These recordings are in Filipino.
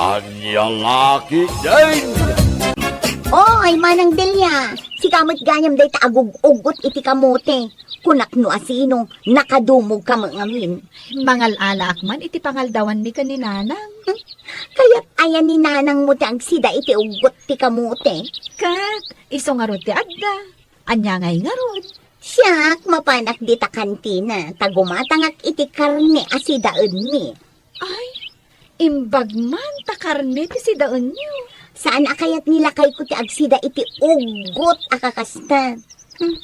Anyang laki din. Oy, manang Delia, si kamot ganyam day taagug-ugot iti kamote. Kunak no asino, nakadumog ka ngamin. Mangal-ala akman, iti pangaldawan ni kaninanang. Kaya't ayan ni nanang mo tag sida iti ugot ti kamote. Kat, iso nga rod ti adda. Anya ngay nga rod. Siyak, mapanak di ta kantina, tagumatangak iti karne asidaan mi. Ay, imbag man takarne ti sidaan niyo. Saan akayat nilakay ko ti agsida iti ugot akakasta.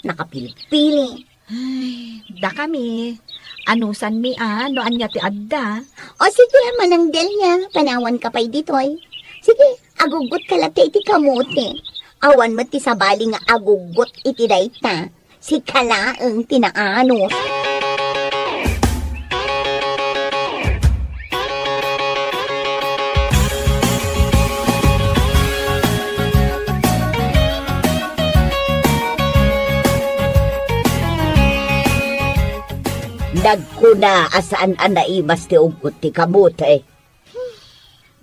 Nakapilpili. Ay, da kami. Anusan mi no anya ti adda. O sige, manang Delia, panawan ka pa'y ditoy. Sige, agugot ka lati iti kamote. Awan mo ti sabali nga agugot iti dayta. Si kalaang tinaanos. Nagkuna asaan anaibas ti ugot ti kamote.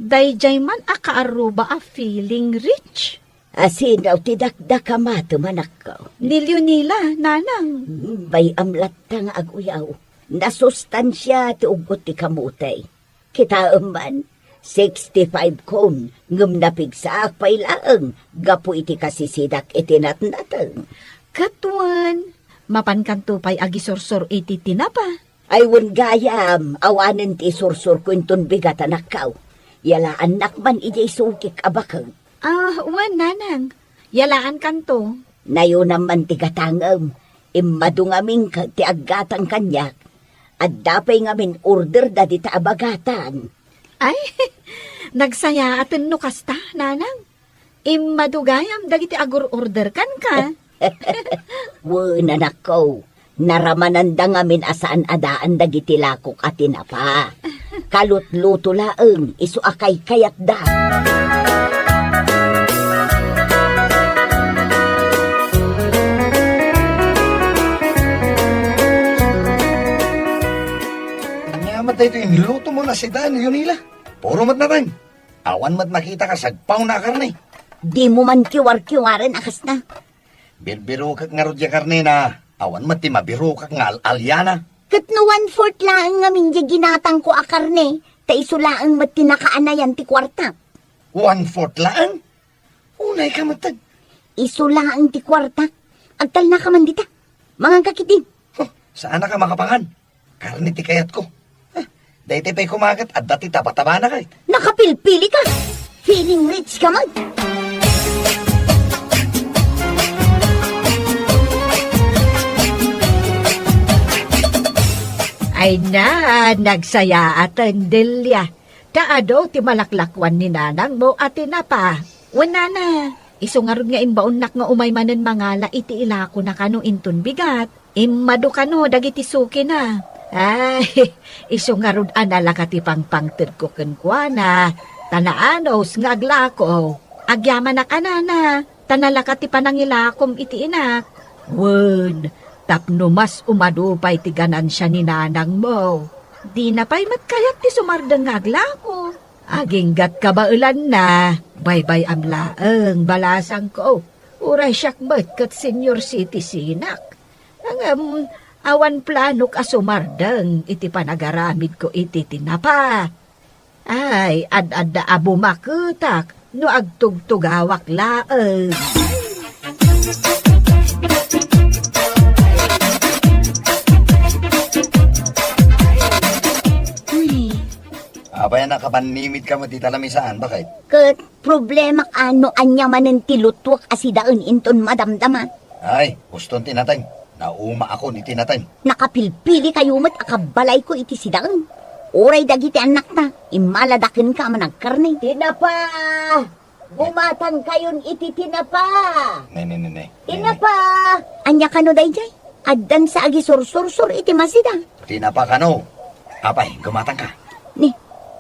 Dayjay man akaaruba a feeling rich. Asinaw ti dakdakamato manak ko. Nilyo nila, nanang. Bay amlat nga aguyaw. Nasustansya ti ugot ti kamote. Kita man, 65 kon, ngum napigsaak pay laeng, gapu iti kasisidak iti natnateng. Katuan, mapankanto pa'y agisursur iti tinapa. Aywan gayam, awanen ti sursur ko inton bigat anakaw. Yala anak man ijay sukik abakang. Wan nanang, yalaan kanto. Nayo naman ti gatangam, imado ngamin ti aggatang kanyak. At dapay ngamin order da di ta abagatan. Ay, nagsaya atin no kasta, nanang. Imadugayam dagiti agur-order kan ka. Wan anak ko, naramanan da ngamin asaan adaan dagiti lakok at tinapa. Kalutluto laeng, isu akay kayat da. Matay ito yung niluto mo na si Dan, yun nila. Puro mat na rin. Awan mat makita ka sagpaw na karne. Di mo man kiwar-kiwaran akas na. Birbiro kak nga rodya karne na. Awan mat ti mabiro kak nga alyana. Kat no 1/4 laang ngamin di ginatang ko akarne, ta iso laang mat tinakaanayan ti kwarta. 1/4 lang? Unay ka matag. Iso laang ti kwarta. Agtal na ka man dita. Mga kakitin. Huh, saan na ka makapangan? Karne ti kayat ko. Dahiti pa'y kumagat at dati taba-taba na kay. Nakapilpili ka. Feeling rich ka man. Ay na, nagsaya atan Delia. Kaado ti malaklakwan ni nanang mo at tinapa. Wala na. Iso nga ron nga imbaon nga umay manen mangala iti ilako na kano inton bigat. Imado kano dagiti suki na. Ay, iso nga ron anala ka ti pangpangted ko kenkwana. Tanaanos nga aglako. Agyaman na kanana. Tanala ka ti panangilakom iti inak. Wen, tapno mas umadupay ti ganansya ni nanang mo. Di na pa'y matkayat ti sumardang nga aglako. Aginggat kabaulan na. Bye-bye amlaeng balasang ko. Uray siyak ba't kat senior citizyenak. Ang awan planok asumardang iti panagaramid ko iti tinapa. Ay, ad-adda abo makutak no agtugtugawak laeng. Abayan na kapanimit ka mo ti talamisaan, bakit? Kat problema ano anya manen ti lutwak asidaan inton madamdama. Ay, guston tinatay. Nauma ako ni tinatay. Nakapilpili kayo mat akabalay ko iti sidaan. Uray dagiti anak na, imaladakin ka managkarne. Tinapa! Bumatang kayon iti tinapa! Ne. Tinapa! Anya kano dayjay? Addan sa agi sur-sur-sur iti masida. Tinapa ka no. Apay, gumatang ka.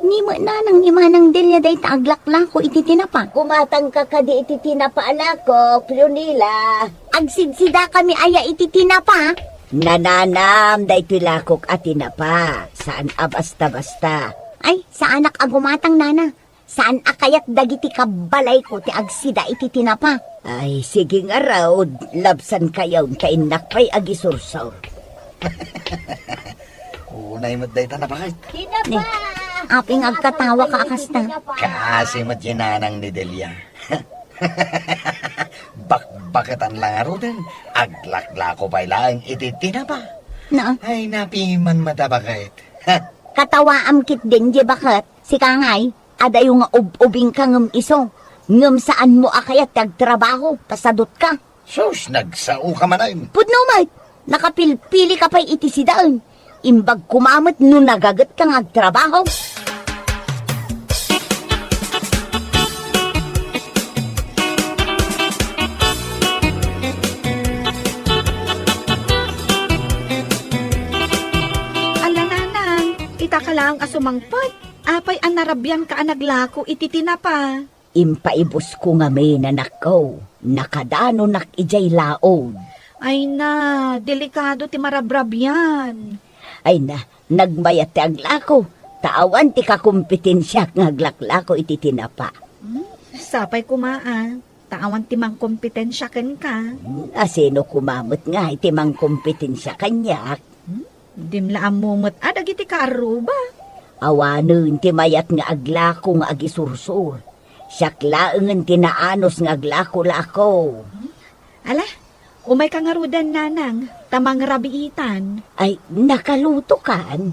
Ni manang ni manang Delia day taaglakla ko iti tinapa. Kumatang ka kadi iti tinapa alako, Prunila. Agsidsida kami aya iti tinapa. Nananam day tilakok at tinapa. Saan basta-basta. Ay, sa anak agumatang nana. Saan akayat dagiti kabalay ko ti agsida iti tinapa? Ay, sige nga raw, labsan kayaw kainak pa'y agisursor. Unay mo't day tanapakit. Ni, aping agkatawa ka akasta. Kasi mo't yananang ni Delia. Bakbakatan lang aro din. Aglaklako pa'y lang ititina pa. Na, Ay, napiman matabakit. katawaam kit din, di bakit? Si Kangay, adayo nga ubing ka ngam iso. Ngam saan mo akayat tagtrabaho, pasadot ka. Sus, nagsao ka man ay. Pudno mat, nakapilpili ka pa'y iti sidaan. Imbag kumamot no nagagat kang agtrabaho. Ala nanang, ita ka lang asumangpot. Apay anarabyan ka anaglako iti tinapa. Impaibos ko nga may nanak ko. Nakadano nak ijay laod. Ay na, delikado ti marabrabyan. Ay na, nagmayat ti aglako. Taawan ti kakumpetensya ng aglaklako iti tinapa. Sapay kumaan, tawan ti mang kompetensya ken ka. Asino kumamot nga iti mang kompetensya kanyak. Dimla amumot adag iti kaaruba. Awanon ti mayat nga aglako nga agisursur. Siyaklaangan tinaanos nga aglako-lako. Ala, umay ka nga rudan nanang, tamang rabiitan. Ay, nakaluto kan.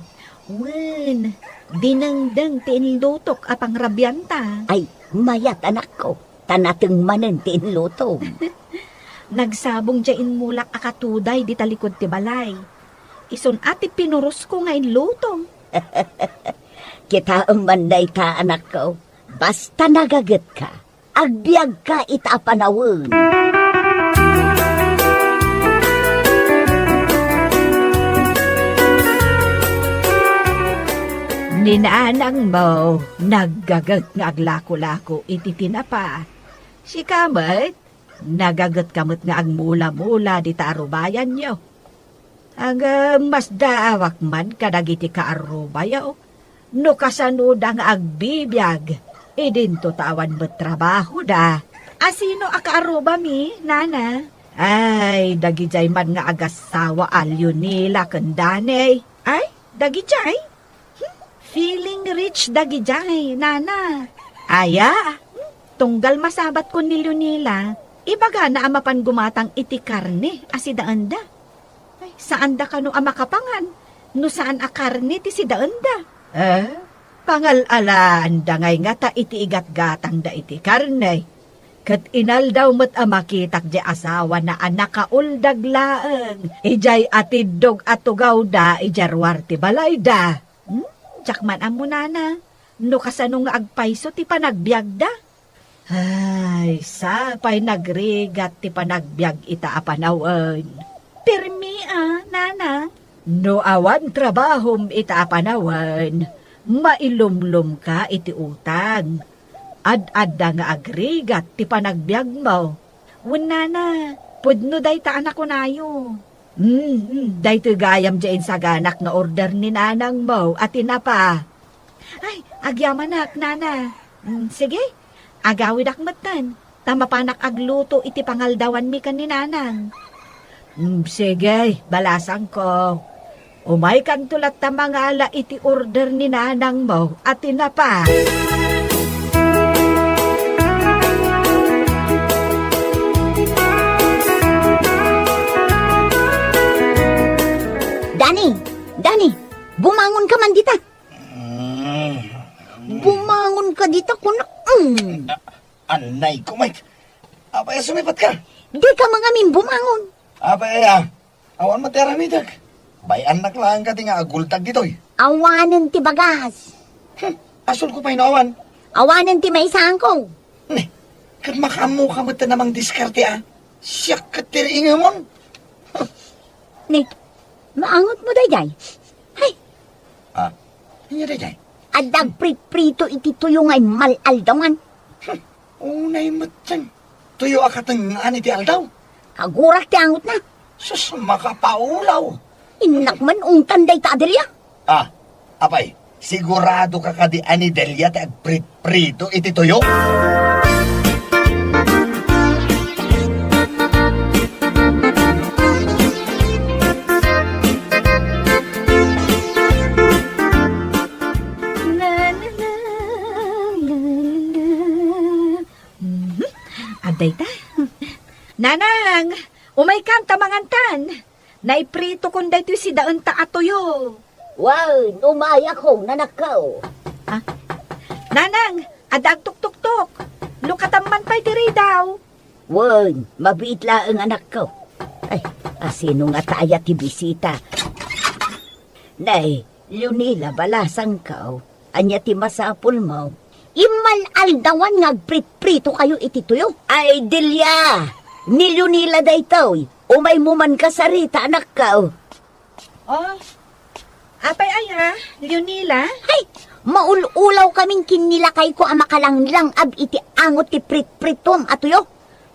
Wen, dinangdang ti inlutok apang rabyanta. Ay, mayat anak ko. Tanateng manen ti inluto. Nagsabong dyain mulak akatuday di talikod ti balay. Ison ati pinuros ko nga inluto. Kita manday ta anak ko. Basta nagagat ka. Agbiag ka itapanawin. Ninanang mo, naggagat nga aglako-lako iti tinapa. Si kamat, nagagat kamot nga agmula-mula di tarubayan nyo. Ang mas daawak man kadagiti kaarubayaw. No kasanuda nga agbibiyag, idinto tawan mo trabaho da. Asino akaaruba mi, nana? Ay, dagijay man nga agasawa alyo nila kandanay. Ay, dagijay? Feeling rich dagijay, nana. Aya, tunggal masabat ko nilyo nila, ibaga na amapan gumatang iti karne, asidaanda. Ay, saan da ka no amakapangan? No saan a karne ti sidaanda? Pangalalaan da ngay nga ta iti igat-gatang da iti karne. Kat inal daw mo't amakitak di asawa na anak kauldag laeng. Ijay atidog at tugaw da, ijarwar ti balay da. Tsak man amo nana, no kasano nga agpaiso ti panagbiag da. Ay, sapay nagrigat ti panagbiag ita apanawan. Pirmi nana. No awan trabahom ita apanawan, mailumlum ka iti utang. Ad-adda nga agrigat ti panagbiag mo. Nana, pudno day ta anak ko nayo. Day to gayam dyan sa ganak nga order ni nanang mo at tinapa. Ay, agyamanak, nana. Sige, agawid akmatan. Tama panak agluto iti pangaldawan mi kan ni nanang. Sige, balasang ko. Umay kan tulat ta mangala iti order ni nanang mo at tinapa. Dani, bumangon ka man dita. Bumangon ka dita kuna. Anay ko, Mike. Apay, sumipat ka. Di ka mangamin bumangon. Apay, awan materamidag. Bayan na lang ka nga agultag ditoy. Awanan ti bagas. Asol ko pa inawan. Awanan ti maisaan ko. Kat makamu ka mo namang diskarte Siyak ka tiriinga mo. Ni, maangot mo dayay. Hay, Hindi dayay. adag prito iti tuyo ngay malaldawan. Unay matyan. Tuyo akatang ani ti aldaw. Kagurak ti angot na. Sus, makapaulaw. Inak man ungtan day ta adelya. Apay, Sigurado ka kadi ani Delia ti agprit-prito iti tuyo? Aday ta. Nanang, umay kam tamangantan. Naiprito kung dahito si daon ta atoyo. Wow, umaya ko, nanakaw. Nanang, adag tuk-tuk-tuk. Lukataman pa'y tiri daw. Wan, mabiit la ang anak ko. Ay, asino nga taya ti bisita. Nay, Lunila, balasang kao. Anya ti masapul mo. Imal-aldawan nga agprit-prito kayo iti tuyo. Ay, Delia! Ni Lunila daytoy. Umay mo man ka sarita, anak kao. Oh, apay ay ha, Leonila? Ay, maululaw kaming kinilakay ko ang makalanglang ab iti angot ti prit-pritom atuyo.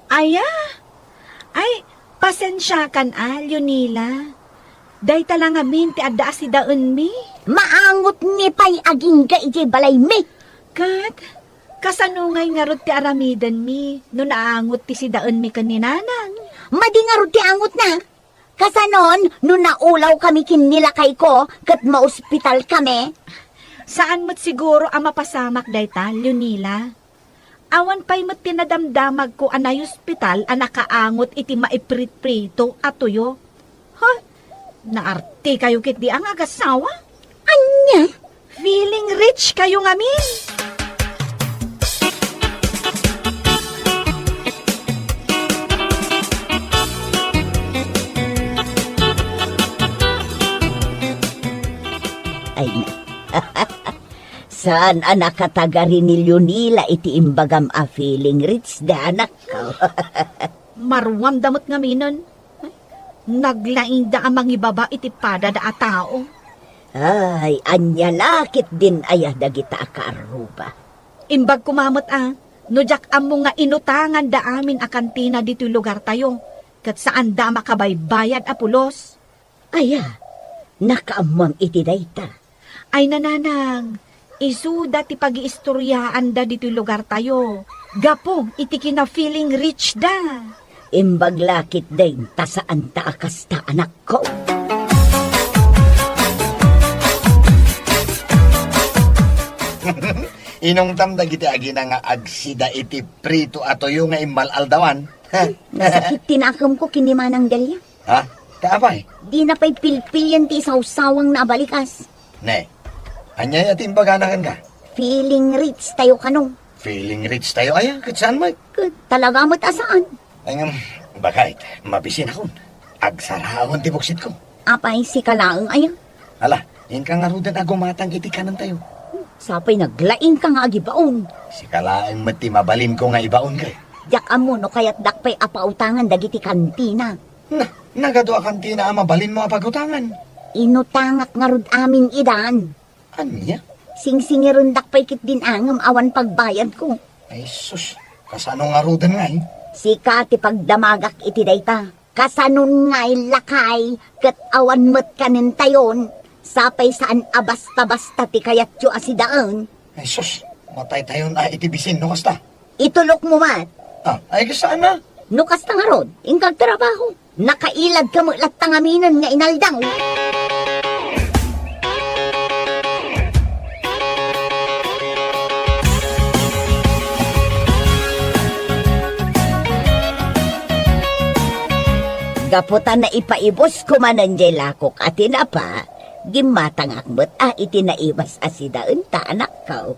Aya, ay, pasensya kan Leonila. Day talang amin ti adda si daon mi. Maangot ni pay aging ga iti balay mi. Kat, kasanungay nga rod ti aramidan mi, no naangot ti si daon mi kaninanang. Madingarod ti angot na. Kasanon, nung naulaw kami kinilakay ko, kat maospital kami. Saan mo't siguro ang mapasamak dayta, Leonila? Awan pa'y mo't tinadamdamag ko anay ospital ang nakaangot iti maiprit-prito at tuyo. Ha? Naarte kayo kit di ang agasawa? Anya? Feeling rich kayo ngamin. Ay na. Saan anak katagari ni Leonila iti imbagam a feeling rich da anak ko. Marwam damot ngaminon. Naglaing da amang ibaba iti pada da a tao. Ay, anya lakit din ayah dagita akaruba. Imbag kumamot no jak amo nga inutangan da amin a kantina dito lugar tayo. Kat saan da makabaybayad a pulos. Aya, nakaamang iti dayta. Ay nananang, isuda ti pag-iistoryaan da dito lugar tayo. Gapo, iti kina feeling rich da. Imbag lakit din ta saan ta akas ta anak ko. Inong tamda giti agi na nga agsida iti prito atoyo nga imal-aldawan. Nasakit tinakam ko kinimanang Delia. Ha? Kaabay? Di na pa'y pilpilyan ti sawsawang nabalikas. Ne, anyay at imbaganakan ka. Feeling rich tayo kanong. Feeling rich tayo aya, katsaan mo. Talaga mo't asaan. Ay bakit, mabisin ako. Agsarahon ti buksit ko. Apay si kalaang ayang. Hala, yun ka nga rudan agumatang iti kanan tayo. Sapay naglaing ka nga agibaon. Si kalaang mati mabalin ko nga ibaon ka. Yak amo no kaya't dakpay apautangan dagiti kantina. Na, nagado kantina ang mabalin mo apagutangan. Inutangak nga rod amin idan. Anya? Sing-singiron dakpay kit din angam awan pagbayad ko. Ay sus, kasano nga rudan nga eh. Sika ti pagdamagak iti dayta. Kasanon nga'y lakay kat awan met kanin tayon. Sapay saan abasta-basta ti kayat yu asidaan. Ay sus, matay tayo na itibisin no kasta. Itulok mo mat. Ah, ay kasaan na? No kasta nga rod, ingkag trabaho. Nakailag ka mo lat tangaminan nga inaldang. Gaputan na ipaibos ko manan jay lakok at tinapa, gimatang akbot iti naibas asidaan ta anak ko.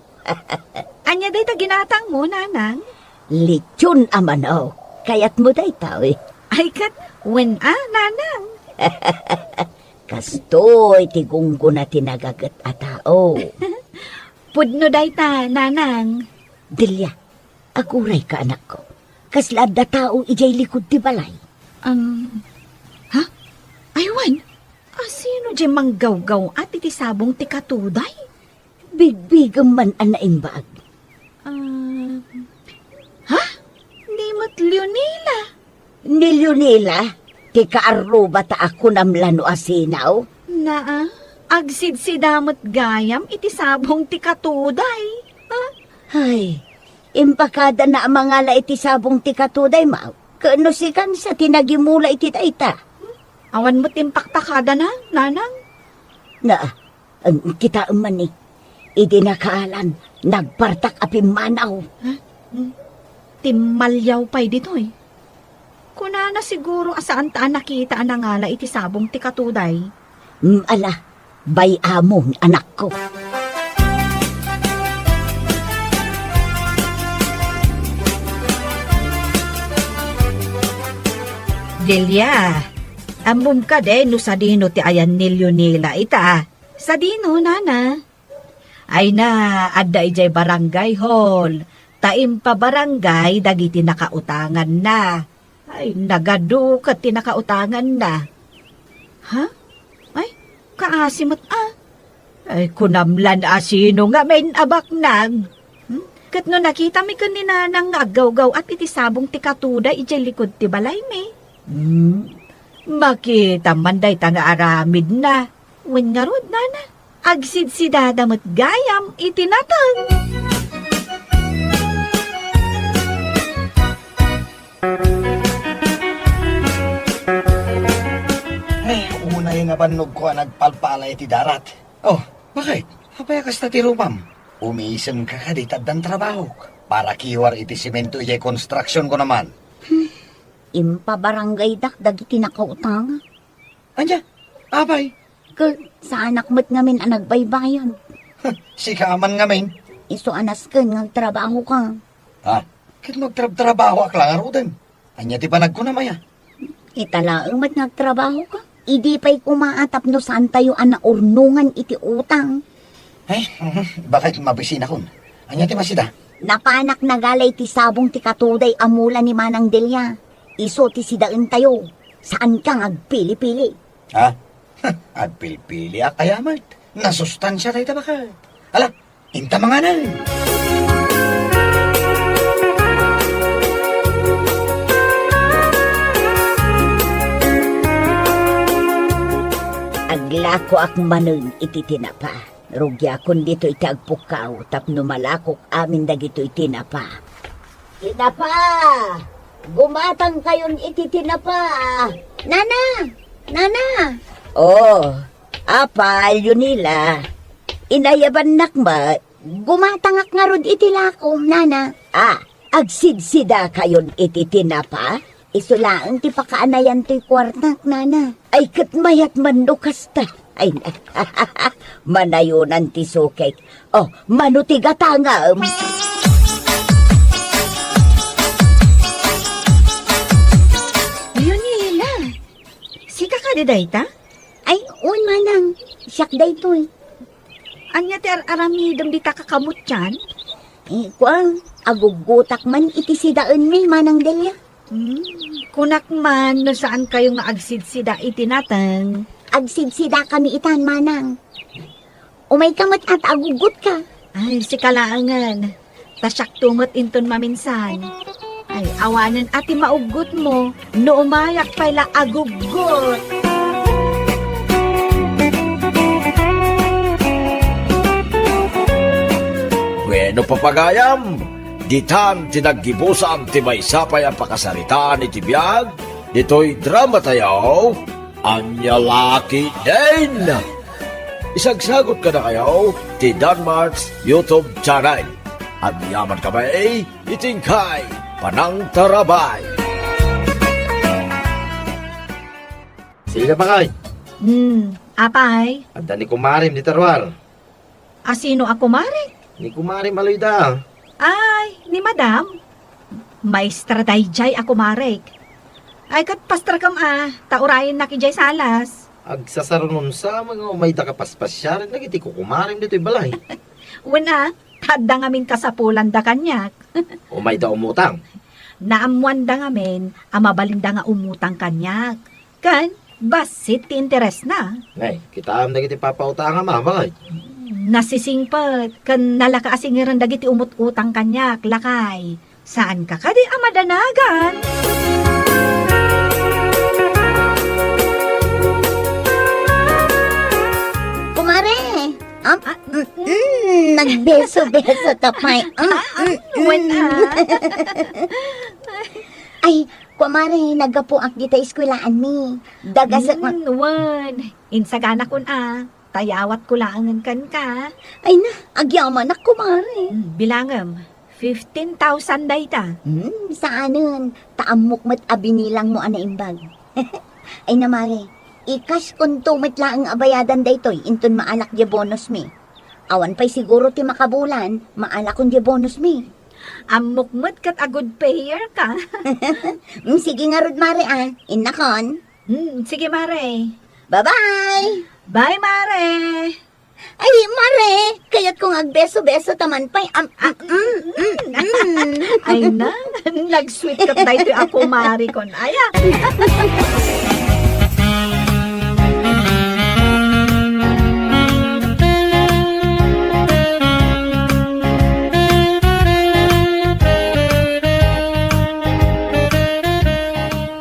Anya day ta ginatang mo, nanang? Lechon amanaw, kayat mo day tao eh. Ay kat, nanang? Kastoy, tigunggo na tinagagat a tao. Pudno day ta, nanang. Delia, aguray ka anak ko. Kaslad da tao ijay likod ti balay. Ha? Aywan, sino di manggaw-gaw at iti sabong ti katuday? Bigbigam man ang naimbag. Ha? Di mo't Leonila? Ni Leonila, ti kaaruba ta ako namlano asinaw. Agsid si damot gayam iti sabong ti katuday. Ay, impakada na ang mga la iti sabong ti katuday, ma. Kano si kan sa tinagimula iti dayta. Awan mo timpakpakada na, nanang. Na, ang kita man ni. Idi nakaalan, nagpartak api manaw. Timmalyaw pa'y ditoy. Kuna na siguro asaan taan nakita ang nangala iti sabong ti katuday. Ala, bay among anak ko. Delia, ambum ka de no sa dino ti ayan nilyo nila ita. Sa dino, nana. Ay na, adda ijay barangay hall. Taim pa barangay, dagiti nakautangan na. Ay, nagadu ka ti nakautangan na. Ha? Ay, kaasimot Ay, kunamlan asino nga main abak nag. Kat no nakita mi kanina nang agaw-gaw at iti sabong ti katuda ijay likod ti balay mi. Makita manday ta nga aramid na. Wen nga rod, nana. Agsid si dadamot gayam itinatang. Ay, unay nga banog ko ang nagpalpala iti darat. Oh, bakit? Hapayakas na ti rumam. Umiisang ka kaditad ng trabaho. Para kiwar iti simento iti construction ko naman. Impabarangay dagiti nakautanga. Anya, abay. Sa anak mo't ngamin ang nagbaybayan. Si Kaman ngamin. Iso anas ka, nagtrabaho ka. Ha? Kit magtrabaho ak lang arudan. Anya ti panag ko na maya. Italaang mat nagtrabaho ka. Idi pa'y kumaatap no saan tayo ang naurnungan iti utang. Ay, bakit mabisina kon? Anya ti masida? Napanak nagalay ti sabong ti katuday amula ni Manang Delia. Iso ti sidaan tayo. Saan kang agpili-pili? Ha? At pilpili ak kayamat. Nasustansya tayo tabaka. Ala, inta mga na. Aglako ak manon iti tinapa. Rugya kun dito iti agpukaw tapno malakok amin dagito iti tinapa. Tinapa! Gumatang kayon iti tinapa. Nana! Nana! Oh, apal yun nila. Inayaban nakmat. Gumatangak nga rod iti lakom, nana. Agsidsida kayon iti tinapa. Isulaang ti pakaanayan ti kwartak, nana. Ay katmayat mandukas ta. Ay, manayunan ti sukek. Oh, manutigatanga. Yun nila. Sika ka di dayta? Ay, un manang. Siyak daytoy. Anya ti aramidam di ta kakamot yan? Kuang, agugutak man iti sidaan mi, Manang Delia. Kunak man no saan kayo nga agsidsida itinatang. Agsidsida kami itan, Manang. Umay kamat at agugut ka. Ay, si kalaangan. Tasyak tumot inton maminsan. Ay, awanan ati maugot mo. No umayak pala agugot. Bueno papagayam, ditan tinaggibusan ti may sapay ang pakasaritaan iti biyag, dito'y drama tayo, Anya Laki din! Isagsagot ka na kayo, ti Danmarks YouTube channel. At yaman ka ba itingkay, Panang Tarabay. Sila pa kay? Apay, Anda ni kumarim ni Tarwar. asino ako mare? Ni kumarim aloy da. Ay, ni madam. Maestra dayjay ako marek. Ay kat pastra kam taurayin na kijay salas. Agsasarunon sa mga umay da kapaspasyar, nagiti ko kumarim dito'y balay. Una, kada ngamin kasapulan da kanyak. Umay da umutang. Naamuan da ngamin, amabalinda nga umutang kanyak. Kan, basit ti interes na. Ngay, kita am nagiti papautang ama, bakit? Nasisingpat, kan nalakaasingiran dagiti umut-utang kanyak, lakay. Saan ka kadi amadanagan? Nagbeso-beso tapay. Wala. Ay, kumare, nagapo ang kita eskwelaan mi. Dagas Wan. Insagana kun tayawat ko laangan kan ka. Ay na, agyaman na kumare. Bilangam, 15,000 dayta. Saanon? Taamok mat abinilang mo ana imbag. Ay na mare, ikas kung tumit lang ang abayadan daytoy, inton maalak di bonus mi. Awan pa'y siguro ti makabulan, maalak kung di bonus mi. Amukmat kat a good payer ka. Sige nga rod mare inakon. Sige, Mare. Bye-bye! Bye, Mare. Ay, mare, kaya't kung agbeso-beso taman pa'y Ay na, nag-sweet kat dahito ako, Mare kon. Aya.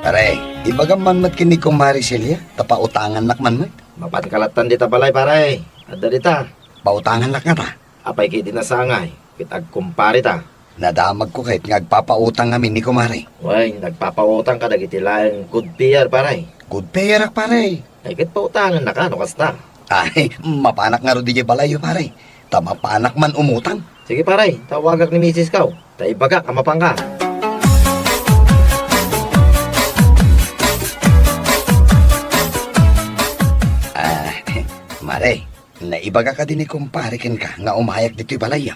Pare, ibagam man mat kini kong Maricelia, tapautangan nak man mat. Mapatkalatan dita balay paray. Adda dita. Pautangan nak nga ta. Apay kay dinasangay. Kitag kumpare ta. Nadamag ko kahit ngagpapautang ngamin ni kumare. Way, nagpapautang ka dagiti laeng good payer paray. Good payer ak pare. Ay kit pautangan na ka, no kasta. Ay, mapanak nga ro di balayo pare. Tamapanak man umutang. Sige paray, tawagak ni Mrs. Kaw. Taibaga, kamapang ka. Mare, naibaga ka din ni kumpare ken ka nga umayak dito'y balayo.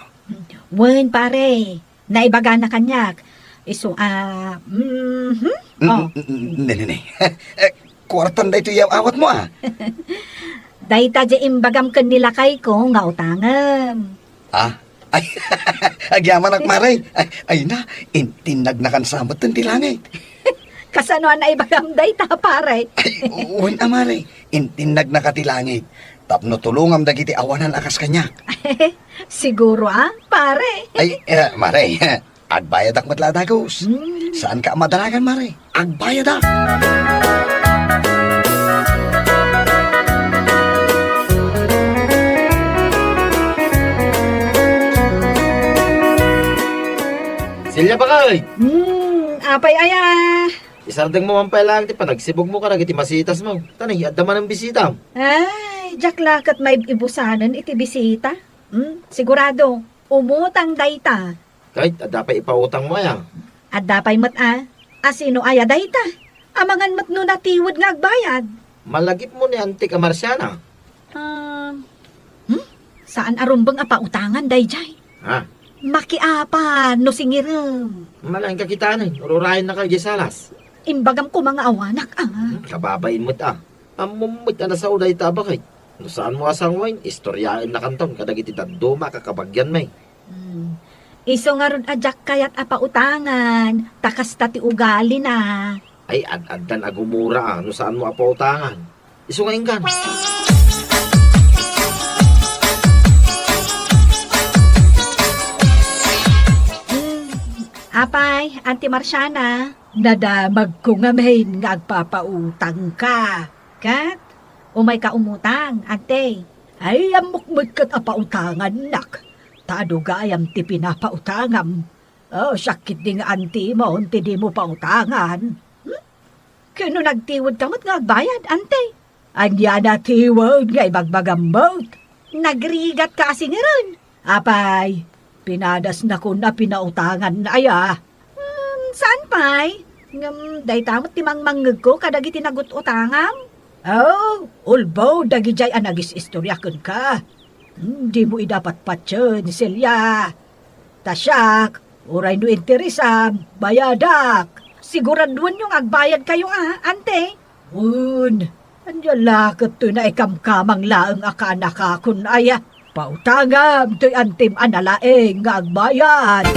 Wen, pare. Naibaga na kanyak. Iso, Oh, Nene, kwartan da ito yaw awat mo dahita di imbagam kan nila kay ko nga utangam. Ay, agyaman ak mare. Ay na, intinag na kan samot ng tilangit. Kasano na ibagam dahita, pare. Ay, uwin mare, intinag na katilangit. Tapno tulungam dagiti awanan akas kanyak. Siguro, pare. Ay, mare, agbayad ak matladagos. Saan ka madalagan, mare? Agbayad ak. Silya ba kay? Apay aya. Isardeng mo man lang, ti panagsibog mo ka nagiti masitas mo. Tanay, adda man ang bisita. Ay, jak lakat may ibusanan iti bisita. Sigurado, umutang dayta. Kahit adda pa ipautang mo ya. At dapay mat asino aya dayta. Amangan mat no natiwod nga agbayad. Malagip mo ni Antik Amarciana. Saan arumbang apautangan dayjay? Ha? Makiapa no singiram. Malang kakitanin, ururahin na kayo salas. Imbagam ko mga awanak Kababain mo't Amumit na sa uday tabakay. No saan mo asang wine, istoryain na kanton, kadagiti daduma kakabagyan may. Iso nga ron adyak kayat apautangan. Takas tati ugali na. Ay ad-addan agumura no saan mo apautangan. Iso nga inggan. Apay, Auntie Marciana, nadamag ko nga mahin nga agpapautang ka. Kat, umay ka umutang, ante. Ay, amukmut kat apautangan, nak. Tado gayam ti pinapautangam. Oh, sakit ding auntie mo, unti di mo pautangan. Kano nagtiwod kamot nga agbayad, ante? Anya na tiwod nga ibagbagamot. Nagrigat ka kasi nga ron. Apay, pinadas na ko na pinautangan na aya. Saan pa'y? Day tamot timang manggag ko kadagi tinagot utangam. Oh, ulbo dagi jay anagis istoryakan ka. Di mo idapat patyon, Celia. Tasyak, uray no interesam, bayadak. Siguraduan yung agbayad kayo ante. Un, andyan lakot to na ikamkamang laang akanakakon aya. Pautangam to'y antim analaeng nga agbayad.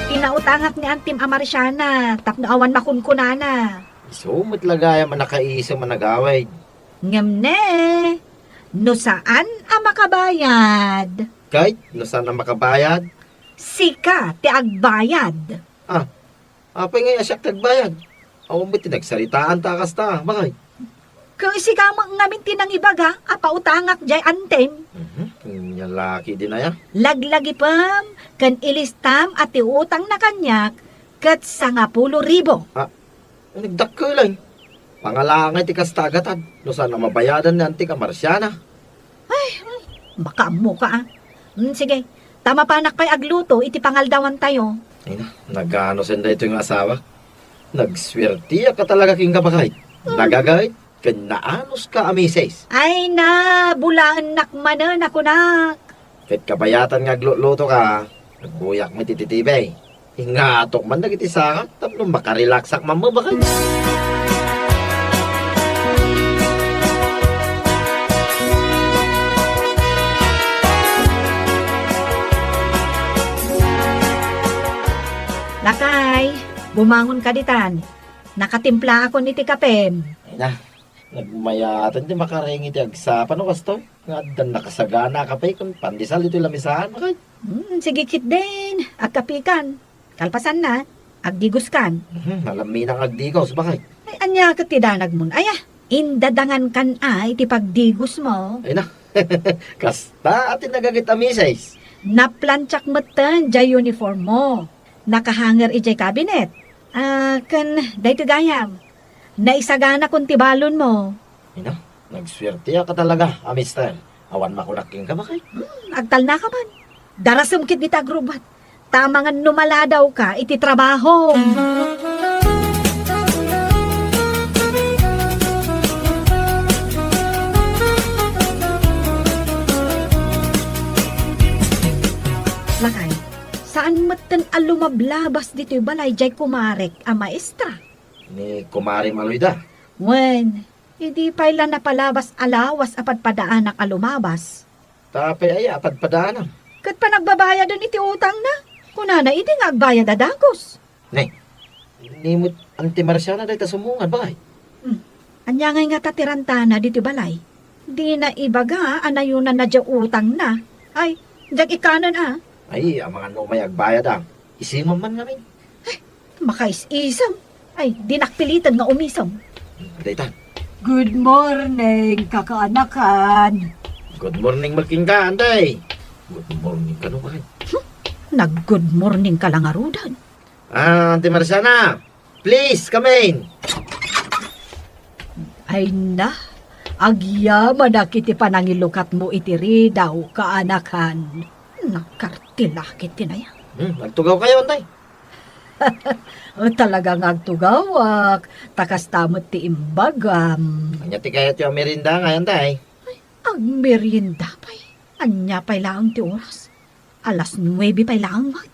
Inautangak ni Antim Amarciana, tapno awan makunkunana. Iso mo't lagaya man nakaisa man nagaway. Ngam ne, no saan ang makabayad? Kahit no saan ang makabayad. Sika ti agbayad. Apay nga asyak tagbayad. Ang mo't tinagsaritaan takas ta, bakit? Kung isigamang ngamin tinang ibaga, apautangak jay anten. Yung laki din na ya. Laglagi pam, kan ilistam at iutang na kanyak, kat 10,000. Nagdakko lang. Pangalangay ti kastagatan. No sana mabayadan ni Auntie Marciana. Baka mo ka ah. Sige, tama pa anak pa'y agluto, iti pangaldawan tayo. Ay na, nagano senda ito yung asawa. Nagswertiya ka talaga king kabakay. Nagagay, kanaanos ka amises. Ay na, bulaan nakmanan ako nak. Kahit kabayatan nga luto ka, nagbuyak mo tititibay. Ingatok man nagiti sakat, tapos makarelaksak man mo bakay. Lakay, bumangon ka ditan. Nakatimpla ako ni Tikapem. Ay na, nagmayatan di makarengi ti agsapan no kasto. Nga dan nakasagana ka pa'y kung pandisal ito lamisahan bakay. Sige kit din, agkapikan. Kalpasan na, agdigos kan. Malami ng agdigos bakay. Ay, anya ka tidanag mo. Ay, indadangan kan ay, ti pagdigos mo. Ay na, kasta atin nagagit amises. Naplantsak mo tan, jay uniform mo. Nakahanger ijay cabinet. Kan, day gayam. Naisagana kung tibalon mo. Ay na, nagswertiya ka talaga, amister. Awan makulaking ka bakay. Agtal na ka man. Darasam kit di tagrubat. Tamangan numala daw ka, iti trabaho. Lakay, saan matan alumablabas dito'y balay jay kumarek a maestra? Ni Kumari Maloyda. Wen, hindi pa ilan napalabas alawas apat padaan ang alumabas. Tape ay apad padaanan. Kat pa nagbabayad doon iti utang na. Kunana, iti nga agbayad adagos. Nay, nimot Auntie Marciana dahi ta sumungan bakay. Anya nga tatirantana dito balay. Di na ibaga, anayunan na dya utang na. Ay, dyan ikanan ah. Ay, ang mga numay agbayad ang. Isimam man namin. Makais-isam. Ay, dinakpilitan nga umisam. Daytan. Good morning, kakaanakan. Good morning malking ka, Anday. Good morning ka no bakay. Nag-good morning ka lang arudan. Auntie Marciana, please come in. Ay na, agyaman na kiti panangilukat mo itiri daw, kaanakan. Nakartilakit tinaya. Nagtugaw kayo, Anday. Talagang agtugawak, takas tamot ti imbagam. Anya ti kayat yung merinda nga, Anday. Ang merienda pa'y, anya pa'y laang ti oras. Alas 9 pa'y laang mat.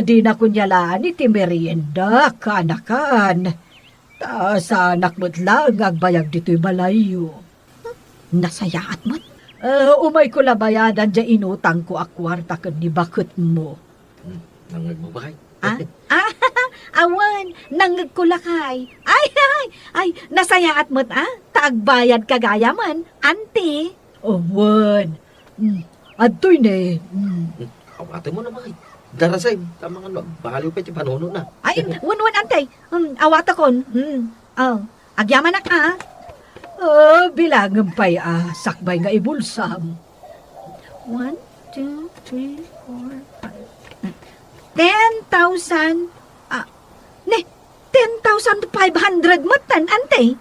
Di na kunyalaan iti merienda, kanakan. Sa anak mo't lang agbayag dito'y balayo. Nasayaat mo't. Umay ko labayadan dya inutang ko akwarta kan ni bakit mo. Nangag mo bakay? Awan, nangag ko lakay. Ay, nasayaat mo't taagbayad kagaya man, ante. Awan, adtoy ne. Awate mo na bakay. Darasay, tama nga baliw pa iti panuno na. Ay, wan ante. Awata kon. Agyaman na ka. Bilangan pa'y sakbay nga ibulsam. 1, 2, 3, 4, 5. 10,000. 10,500 matan, ante.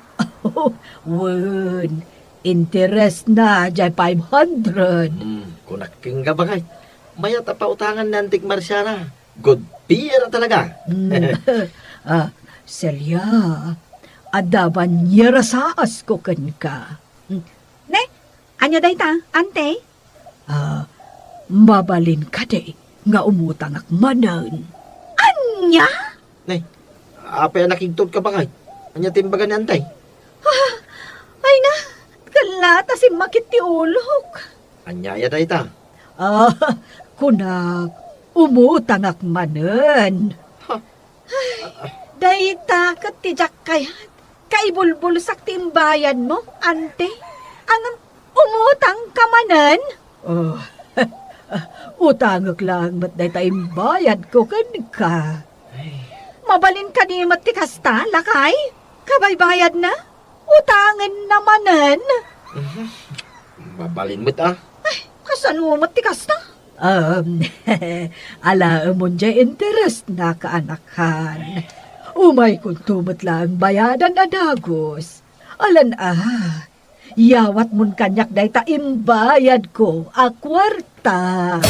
Wan, interest na, dyan 500. Kunaking ka bakay. Maya tapautangan ni Auntie Marciana. Good beer talaga. Selya, adaban niya rasaas ko kan ka. Ne, anya day ta, ante? Mabalin ka day, nga umutang akmanan. Anya? Nay, apay nakigtod ka bakay. Anya timbagan ni Antay. Ay na, kalata si makit ti ulok. Anya ya day ta. Kunak, umutang akmanan. Dayta kat ti kayat. Kaibulbulsak timbayan mo, ante. Anong umutang kamanan? Utangak lang, ba't day tayong bayad ko kan ka? Mabalin ka ni Mati Kasta, lakay? Kabaybayad na? Utangan namanan. Mabalin mo't ah. Kasan mo Mati Kasta? Ala mo dyan interest na kaanakan. Umay kung tumot lang bayadan na dagos. Alan yawat mun kanyak day ta imbayad ko a kwarta.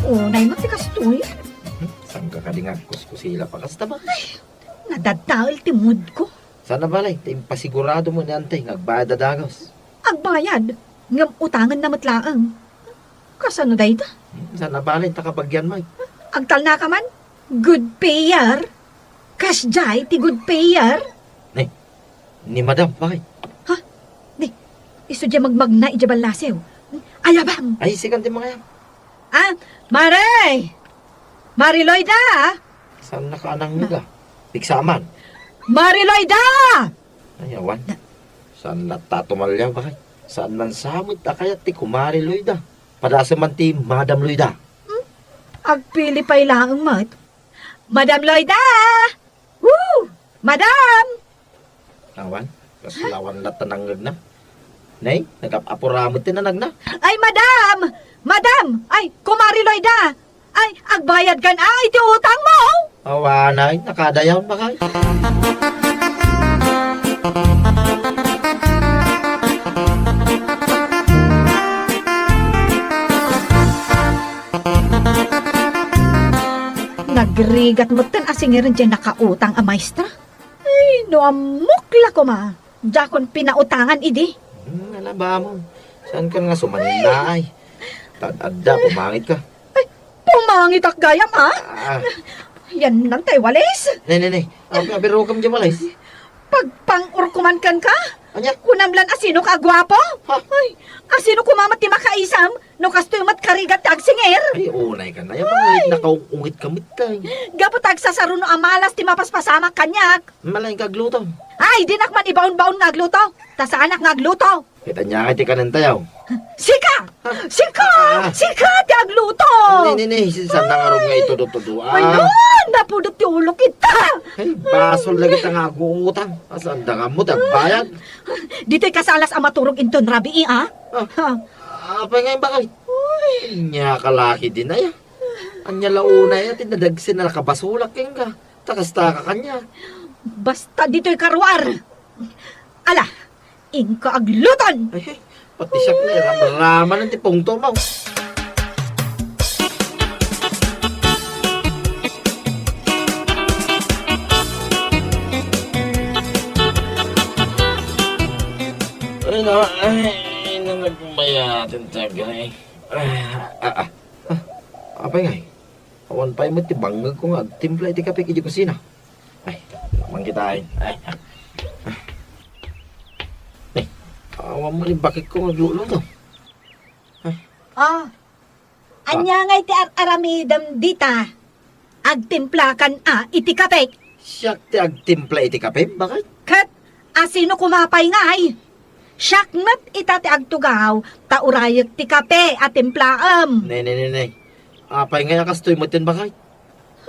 Unay matikastoy. Saan ka kadingag kuskusila pa kasta ba? Nadadtaol timud ko. Sana balay, pasigurado mo ni antay, ngagbayad na dagos. Agbayad, ngam utangan na matlaang. Kasano day ta? Sana balay, takabagyan mo. Agtal na ka man? Good payer? Cash jay ti good payer? Ni madam, bakit? Iso dya magmagna ijabal lasew. Ayabang! Ay, siganti mga yan. Maray! Mariloida! Saan nakaanang nila? Piksaman. Mariloida! Ayawan. Saan natatumalya, bakit? Saan man samit na kaya ti Kumari Loida? Padasa man ti Madam Loida. Agpili pa ilang mat. Madam Loida! Woo! Madam! Awan, kaslawan na tanangag na. Nay, nagap-apuramot tin na nagna. Ay, madam! Madam! Ay, Kumari Loida! Ay, agbayad kan iti utang mo! Awanay, nakadayaw bakay. Nagrigat mo tan asingiran dyan nakautang a maestra. Ay, no amukla ko ma. Jakon pinautangan idi. Alam ba mo? Saan ka nga sumanila ay? Tadada, pumangit ka. Pumangit ak gayam ha? Ah, Yan nang tay walis. nay. Abiro kam dyan malay. Pagpang-urkuman kan ka? Anya? Kunamlan asino ka gwapo? Ha? Ay, asino kumamat ti makaisam? No kastoy mat karigat ti agsinger? Ay, unay ka na. Yung mga nakaungit kamit ka. Gapot agsasaro no amalas ti mapaspasamak kanyak. Malay kagluto. Ay, dinak man ibaon-baon nga agluto. Tas anak nga agluto. Kita niya kay ti kanantayaw. Sika! Sika! Sika ti agluto! Ni, saan nangarong nga ito do. Ay, no! Napudot ti ulo kita! Ay, basol lagi ta nga agutang. Asan da nga mo, dagbayad. Dito'y kasalas ang maturog inton rabi, ah? Ha? Apa nga yung bakay? Nya kalaki din ay. Anya launa ya, tinadagsin na nakabasulak yung ka. Takasta ka kanya. Basta dito'y karwar. Ala, ingka agluton! Ay, pati siya na rama ng tipong tumaw. Ay, nagmayatin tagay. Apa nga eh? Awan pa yung matibangag ko nga. Timpla iti kape kiji kusina. Ay, naman kitain. Ay, awan mo rin bakit ko magluluto. Anya nga iti aramidam dita. Agtimplakan iti kapek. Siyak ti agtimpla iti kape? Bakit? Kat, asino kumapay nga ay. Siyak mat itati agtugaw, taurayag ti kape at timplaam. Ne. Apay nga kastoy mo tin bakit?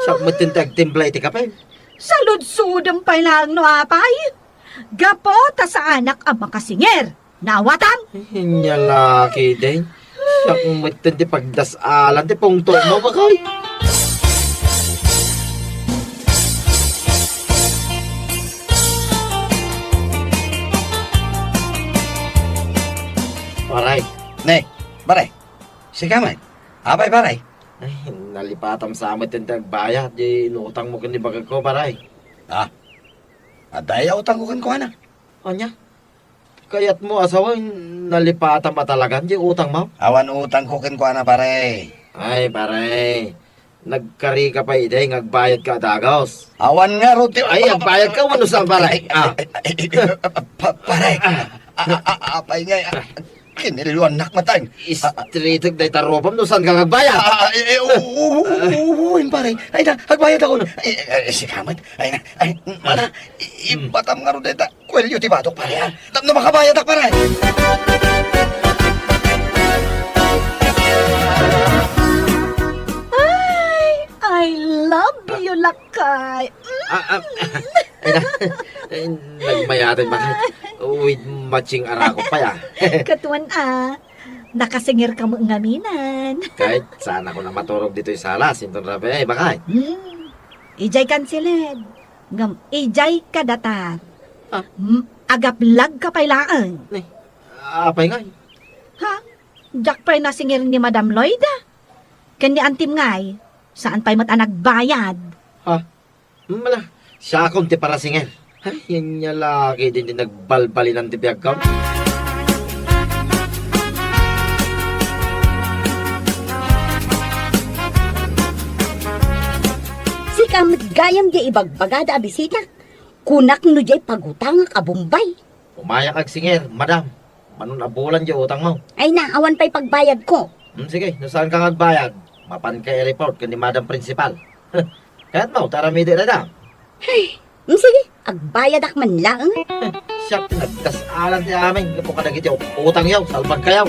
Siyak mo tin ti agtimpla iti kape? Saludsudam pa lang no apay. Gapo ta sa anak ang makasinger. Nawatang. Hinya laki din. Siyak mo tin ti pagdasalan ti pungto mo bakit? Paray. Ne, baray. Sige man. Abay, baray. Ay, nalipatam sa amin yung tagbayad. Di inutang mo kani bagag ko, paray. Adaya utang ko kan ko na. Anya? Kayat mo asawa, nalipatam pa talaga. Di utang mo? Awan utang ko kan ko na, pare. Ay, paray. Nagkari ka pa iday, nagbayad ka dagos. Awan nga ruti. Ay, nagbayad ka, wano sa paray. Pare. Apay nga. Kiniliwan nak matay. Istritag na itarupam no saan ka nagbayad? Pare. Ay na, agbayad ako. Si Kamat. Ay, mana, ibatam nga ro deta. Kwelyo ti batok pare. Tam na makabayad ak pare. I love you, Lakay. Ay na, nagmayatin ba? With matching arako pa ya. Katuan nakasingir ka mo ngaminan. Kahit saan ako na maturog dito yung sala, sinton rabe, ay bakay. Ijay kansilid. Ngam, ijay ka datar. Ah. Agaplag ka pailaan. Apay nga. Ha? Jak pa'y nasingir ni Madam Lloyda. Kani antim ngay, saan pa'y nagbayad? Ha? Mala, siya akong ti para singel. Ay, yan niya laki din nagbalbali ng tibiyag ka. Si Kamat gayam di ibagbagada a bisita. Kunak no jay pagutang ka Bombay. Umaya kag singer, madam. Manon abulan di utang mo. Ay na, awan pa'y pagbayad ko. Sige, no saan ka nagbayad? Mapan kay report kan ni madam principal. Kahit mo, tara midi na da. Sige, agbayad ak man lang. Siya pinagkasalan ti amin. Kapo ka nagiti utang yaw, salbag kayaw.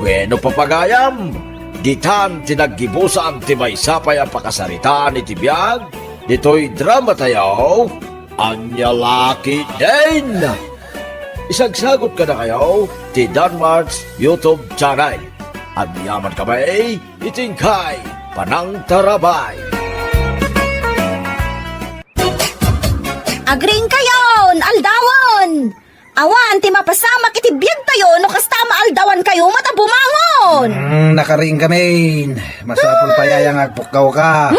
Bueno papagayam, ditan tinaggibusan ti maysapay ang pakasarita ni Tibiyag, dito'y drama tayo, Anya Lucky Din! Isagsagot ka na kayo, ti Danmarks YouTube channel. At yaman kamay, itingkay, Panang Tarabay. Agring kayon, aldawan! Awan, ti mapasama kiti biyag tayo, no kasta maaldawan kayo, matabumangon! Nakaring kami. Masapol pa yayang agpukaw ka.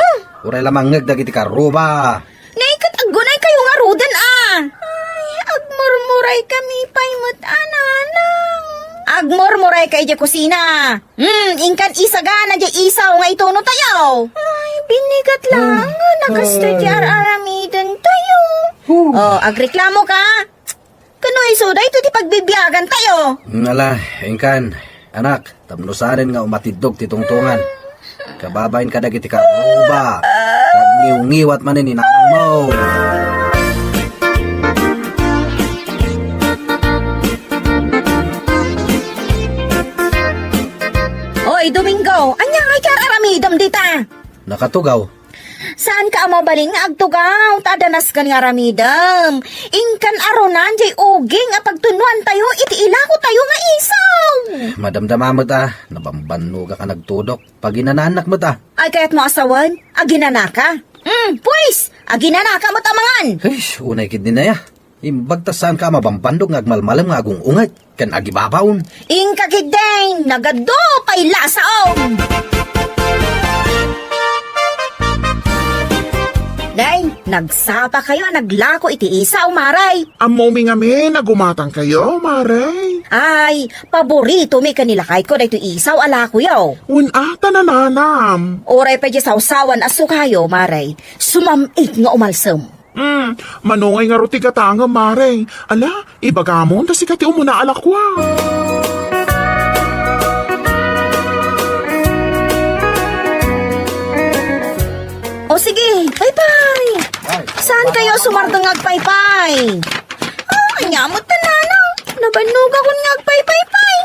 Uray lamang ngagdag iti karuba. Naikat aggunay kayo nga rudan Ay, agmurmuray kami pa'y ananang. Agmurmuray kay di kusina. Ingkan isaga na di isaw nga ito no tayo. Ay, binigat lang. Nakastudyar aramidan tayo. Oh, agreklamo ka? Kano isuda ito di pagbibiyagan tayo? Ala, ingkan. Anak, tamnusanin nga umatidog ti tungtungan. Kababain ka dagiti karuba. Pag-ngiw-ngiwat manin inanang mo. Oy, Domingo, anya kay kar aramidam dita? Nakatugaw. Saan ka amabaling nga agtugaw? Tadanas ka nga aramidam. Ingkan aronan jay uging a pagtunuan tayo iti ilako tayo nga isaw. Madamdama mo ta. Nabambano ka nagtudok. Pag inananak mo ta. Ay kaya't mo asawan, aginanaka. Pues, aginanaka mo tamangan. Ay, unay kid din na ya. Imbagtas saan ka mabambandog nga agmalmalam nga agong ungat. Kan agibabaon. Ingka kideng, nagado pay lasaom. Day, nagsapa kayo, naglako iti isaw, maray. Amo mi nga mi, nagumatang kayo, mare. Ay, paborito mi kanila kahit ko na ito isaw ala kuyaw. Unata na nanam. Oray pa di sausawan aso kayo, maray. Sumamit nga umalsam. Manungay nga ruti katanga, mare. Ala, ibagamon, ta si kati umuna alakwa. O sige, pay-pay. Saan kayo sumardang agpay-pay? Anyamot na nanang. Nabanog ako nga agpay-pay-pay.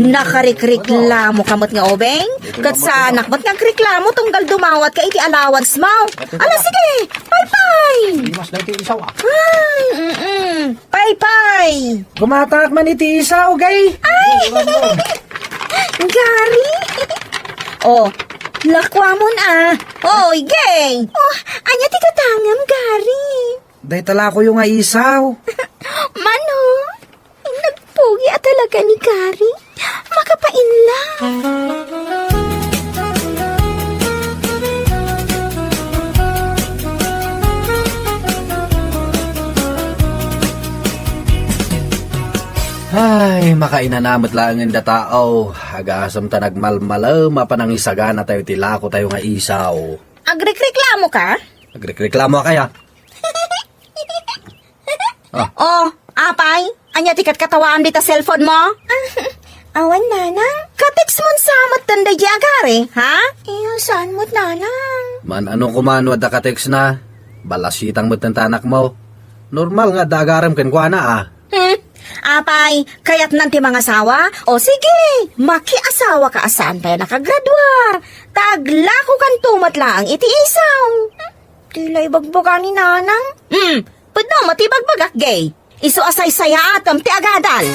Nakarikreklamo kamot nga obeng. Kat sa nakmat nga reklamo tunggal dumawat ka iti allowance mo. Ala sige, pay-pay. Mas na iti isaw ah. Pay-pay. Gumatak man iti isaw, gay. Gary. Oh, lakwa mo na. Oy, gay. Oh, anya ti katangam, Gary. Day tala ko yung nga isaw. Mano, nagpugi at talaga ni Gary. Makapain lang. Ay, makainanamot lang ang datao. Agasam ta nagmalmalam, mapanang isagana tayo tilako tayo nga isaw. Agreklamo ka? Nagreklamo kaya. Oh, apay, anya tikat katawaan dita cellphone mo? Awan, nanang. Kateks mo samot tanda di agari, ha? Iyo, saan mo't nanang? Man anong kumano at nakateks na. Balasitang mo't ng tanak mo. Normal nga dagaram ken kwa na ah. Apay, kaya't nanti mga asawa? O sige, maki-asawa ka asaan tayo nakagradwar. Taglako kan tumat lang iti isaw. Tila ibagbaga ni nanang? Pwede matibagbagak gay. Isu asay saya atam ti agadal.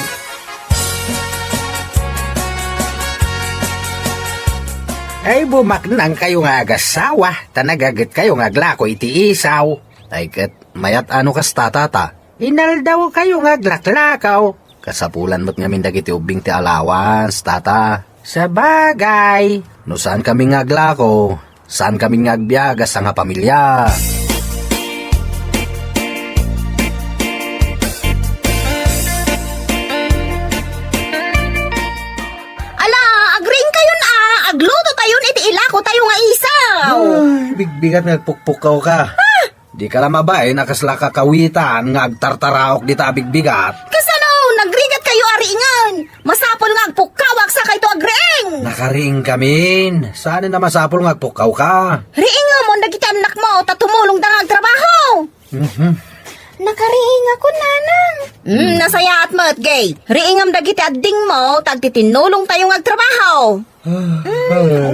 Ay bumaknang kayo nga agasawa. Tanagagit kayo nga glako iti isaw. Ay kat mayat ano kas tatata. Inaldaw kayo nga glaklakaw. Kasapulan mo't ngamin dagiti ubing ti allowance, tata. Sa bagay. No saan kami nga glako? Saan kami nga agbiyagas sa nga pamilya? Ala, agring kayo na. Agluto tayo iti ilako tayo nga isaw. Ay, bigbigat nga pukpukaw ka. Di ka lang mabay, nakasla kakawitan, nga agtartaraok di tabigbigat. Kasano, nagrigat kayo aringan. Masapol nga agpukawak sa kay to agring. Nakaring kamin. Saan na masapol nga agpukaw ka? Riinga mo, nagiti anak mo, tatumulong da nga agtrabaho. Nakariing ako, nanang. Nasaya at mat, gay. Riingam dagiti adding mo, tagtitinulong tayo nga agtrabaho.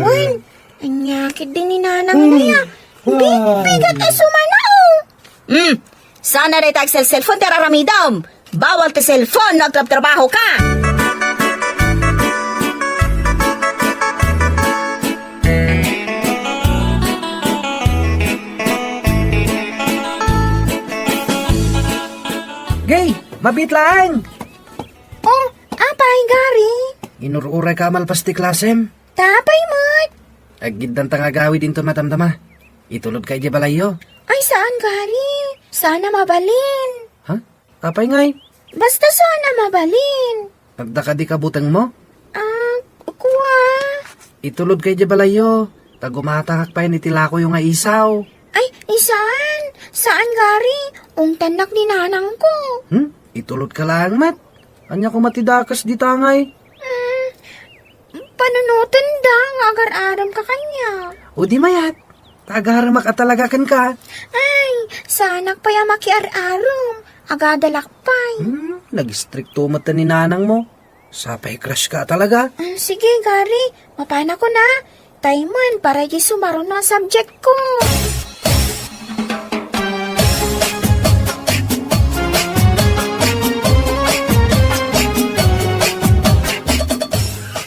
Uy, anyakit din ni nanang niya. Bigat ay sumanao. Sana rin tag cellphone teraramidam. Bawal ti cellphone, nagtrabaho ka. Gay, mabit lang. Oh, apay, Gary. Inururay ka malpas ti klasem. Tapay, mat. Agiddan tang agawi din to matamtama. Itulod kay di balayo. Ay, saan, Gary? Sana mabalin. Ha? Apay ngay. Basta sana mabalin. Pagdaka di kabutang mo. Kuha. Itulod kay di balayo. Tagumatakak pa ni tilako yung nga isaw. Ay, isaan? Saan, Gary? Ang tanak ni nanang ko. Itulod ka lang, mat. Anya ko matidakas di tangay. Panunutan da, agar-aram ka kanya. O di mayat. Tagaramak at talagakan ka. Ay, sanak pa yung makiar-aram. Agadalakpay. Nag-stricto mata ni nanang mo. Sapay crush ka talaga. Sige, Gary. Mapana ko na. Taiman, para di sumaron ng subject ko.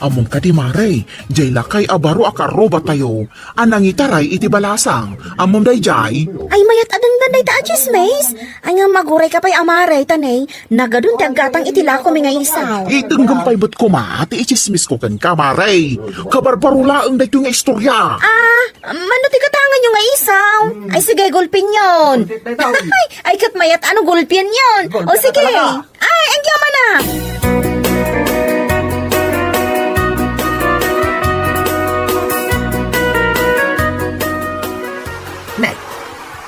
Among kadimare, jay lakay abaro akaroba tayo. Anang itaray iti balasang. Among day jay. Ay, mayat adang danday ta achismays. Ay nga maguray ka pa'y amaray, tanay. Nagadun ti aggatang itila ko nga isaw. Itunggam pa'y ba't kuma, ti ichismis ko kan kamare. Kabarbarulaang da ito nga istorya. Mano ti katangan yung nga isaw? Ay, sige, gulpin yon. Ay, kat mayat, ano gulpin yon? O sige. Ay, ang yaman na.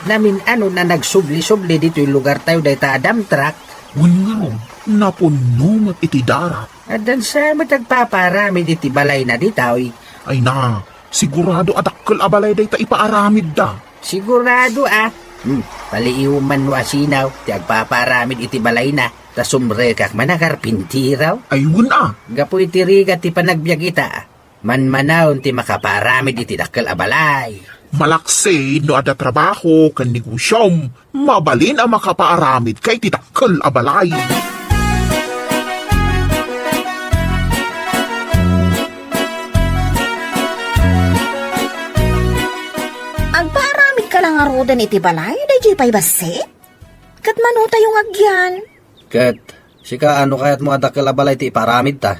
Namin ano na nagsubli-subli dito yung lugar tayo dahil ta Adam Truck. Ngungaron, napuno mat iti darat. At dan sa matagpaparami iti balay na ditaw. Ay na, sigurado adakkel abalay day ta ipaaramid da. Sigurado paliiwan mo asinaw, ti agpaparamid iti balay na, ta sumre kak manakarpintiraw. Ay wala. Gapo iti rigat ti panagbiag ita, manmanaw ti makaparamid iti dakkel abalay. Malaksi no ada trabaho kan negosyom, mabalin ang makapaaramid kay titakkel abalay. Agpaaramid ka lang arudan iti balay, day pa'y base? Kat manuta yung agyan. Kat, sika ano kayat mo adakkel abalay ti iparamid ta?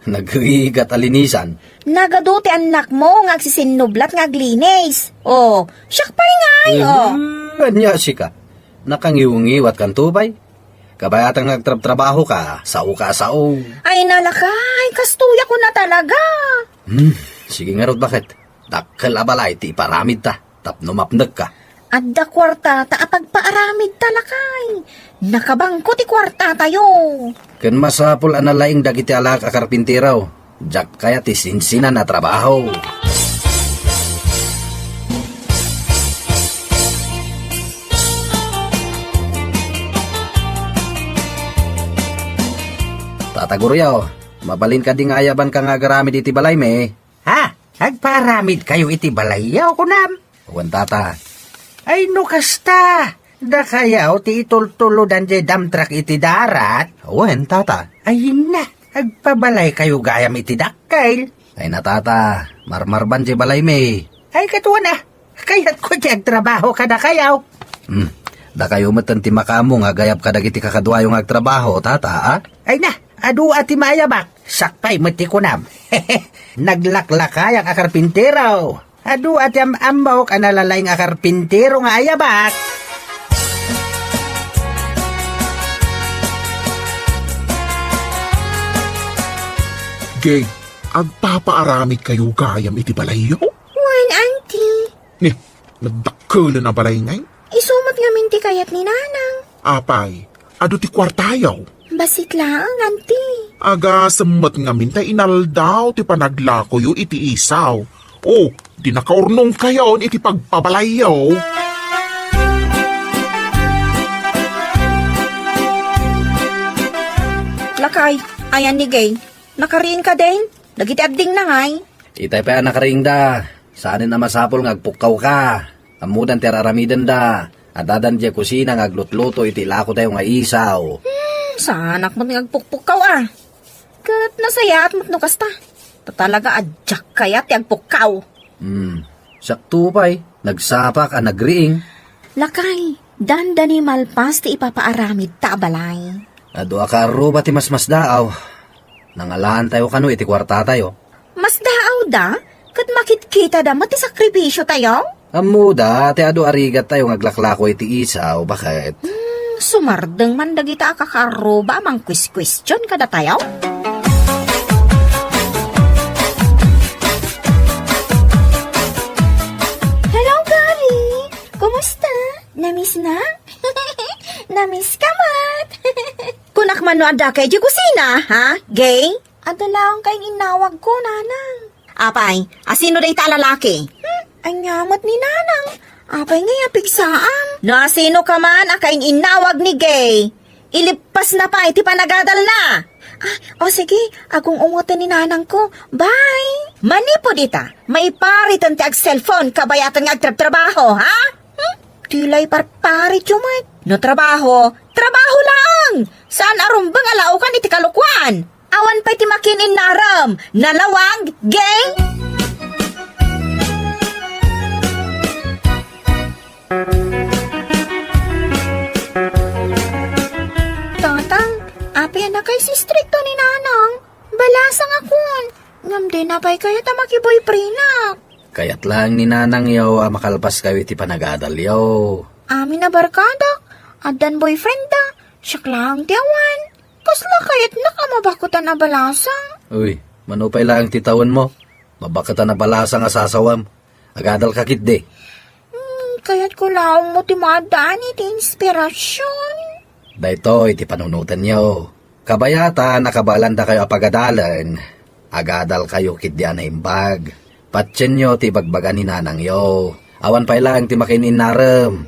Nagrigat alinisan. Nagaduti anak mo, ngagsisinublat ngaglinis. Oh, siyak pa'y ngay, oh. Anya sika, nakangiwingiwat kan tubay. Kabayatang nagtrabaho ka, sao ka sao. Ay nalakay, kastuya ko na talaga. Sige nga rod bakit? Dakkel abalay ti iparamid ta, tapno mapnag ka. Adda kwarta ta apagpaaramid talakay. Nakabangko ti kwarta tayo. Ken masapul analaing dagiti alak a karpinteraw. Jak kaya ti sinsinan na trabaho. Tataguryaw, mabalin ka ding ayaban ka nga garamid iti balay me. Ha? Agparamid kayo iti balayaw ko nam. Wan tata. Ay no kasta. Da kayaw ti itultuludan di damtrak iti darat. Wan tata. Ay na. Agpabalay kayo gayam iti dakkail. Ay na tata. Marmarban di balay me. Ay katuwa na. Kaya't ko di agtrabaho ka da kayaw. Da kayo matan ti makamo nga gayap ka dagiti kakadwayong agtrabaho tata ha? Ay na. Adu ati mayabak, sakpay mati ko nam. Naglaklakay ang akarpintero. Adu ati ambaw ka nalalay ang akarpintero nga ayabak. Gay, agpapaaramid kayo gayam iti balayo? Wan, auntie. Ni, nagdakkelan na balay ngay? Isumot nga minti kayat ni nanang. Apay, ado ti kwartayaw. Basit lang, auntie. Aga semmet nga minta inaldaw ti panaglakoyo iti isaw. O, di nakaurnong kayon iti pagpabalayaw. Lakay, ayan ni Gay. Nakariin ka din. Dagiti abding na ngay. Itay pa nakaring da. Saanin na masapol ngagpukaw ka. Amudan ti raramidan da. Adadan di kusina ngaglutluto iti lako tayo nga isaw. Sanak mo't ngagpukpukaw ah. Kat nasaya at mo't no kasta. Tatalaga adyak kaya ti agpukaw. Sakto pa'y. Nagsapak ang nagriing. Lakay, dandani malpas ti ipapaaramid ta balay. Ado akaro ba ti mas daaw. Nangalaan tayo kano iti kwarta tayo. Mas daaw da? Kat makitkita da mati sakripisyo tayo? Amuda, ti ado arigat tayo ngaglaklako iti isaw. Bakit? Sumardeng man dagita kakaro ba mang question kada tayo? Hello, Gary! Kumusta? Namiss na? Namiss ka mat! Kunak man no ada kay di kusina, ha? Gay? Adalaong kayong inawag ko, nanang. Apay, asino day ta lalaki? Ay nyamat ni nanang. Apay nga pigsaan. No, sino ka man akain inawag ni Gay? Ilipas na pa, iti panagadal na. O sige, agong umutan ni nanang ko. Bye! Manipo dita, maiparitan ti ag cellphone kabayatan nga agtrabaho, ha? Tilay parparit yumat. No trabaho, trabaho lang! Saan arumbang alao kan iti kalukwan? Awan pa iti makinin naram, nalawag, Gay? Tatang, api na kay si stricto ni nanang. Balasang akon. Ngam din na pa'y kayo tamaki-boyfriend na. Kayat lang ni nanang yaw makalpas kayo iti panagadal yaw. Amin na barkadak. Adan boyfriend da. Siyak lang tiyawan. Kasla kayat nakamabakutan na balasang. Uy, manupay lang titawan mo. Mabakatan na balasang asasawam. Agadal kakit de. Kaya't ko lang mo timadaan iti inspirasyon. Dahito iti panunutan yaw. Kabayata nakabalanda kayo apagadalan. Agadal kayo kitdian na imbag. Patsin nyo ti bagbagan ni nanang yaw. Awan pa ilang ti makinin naram.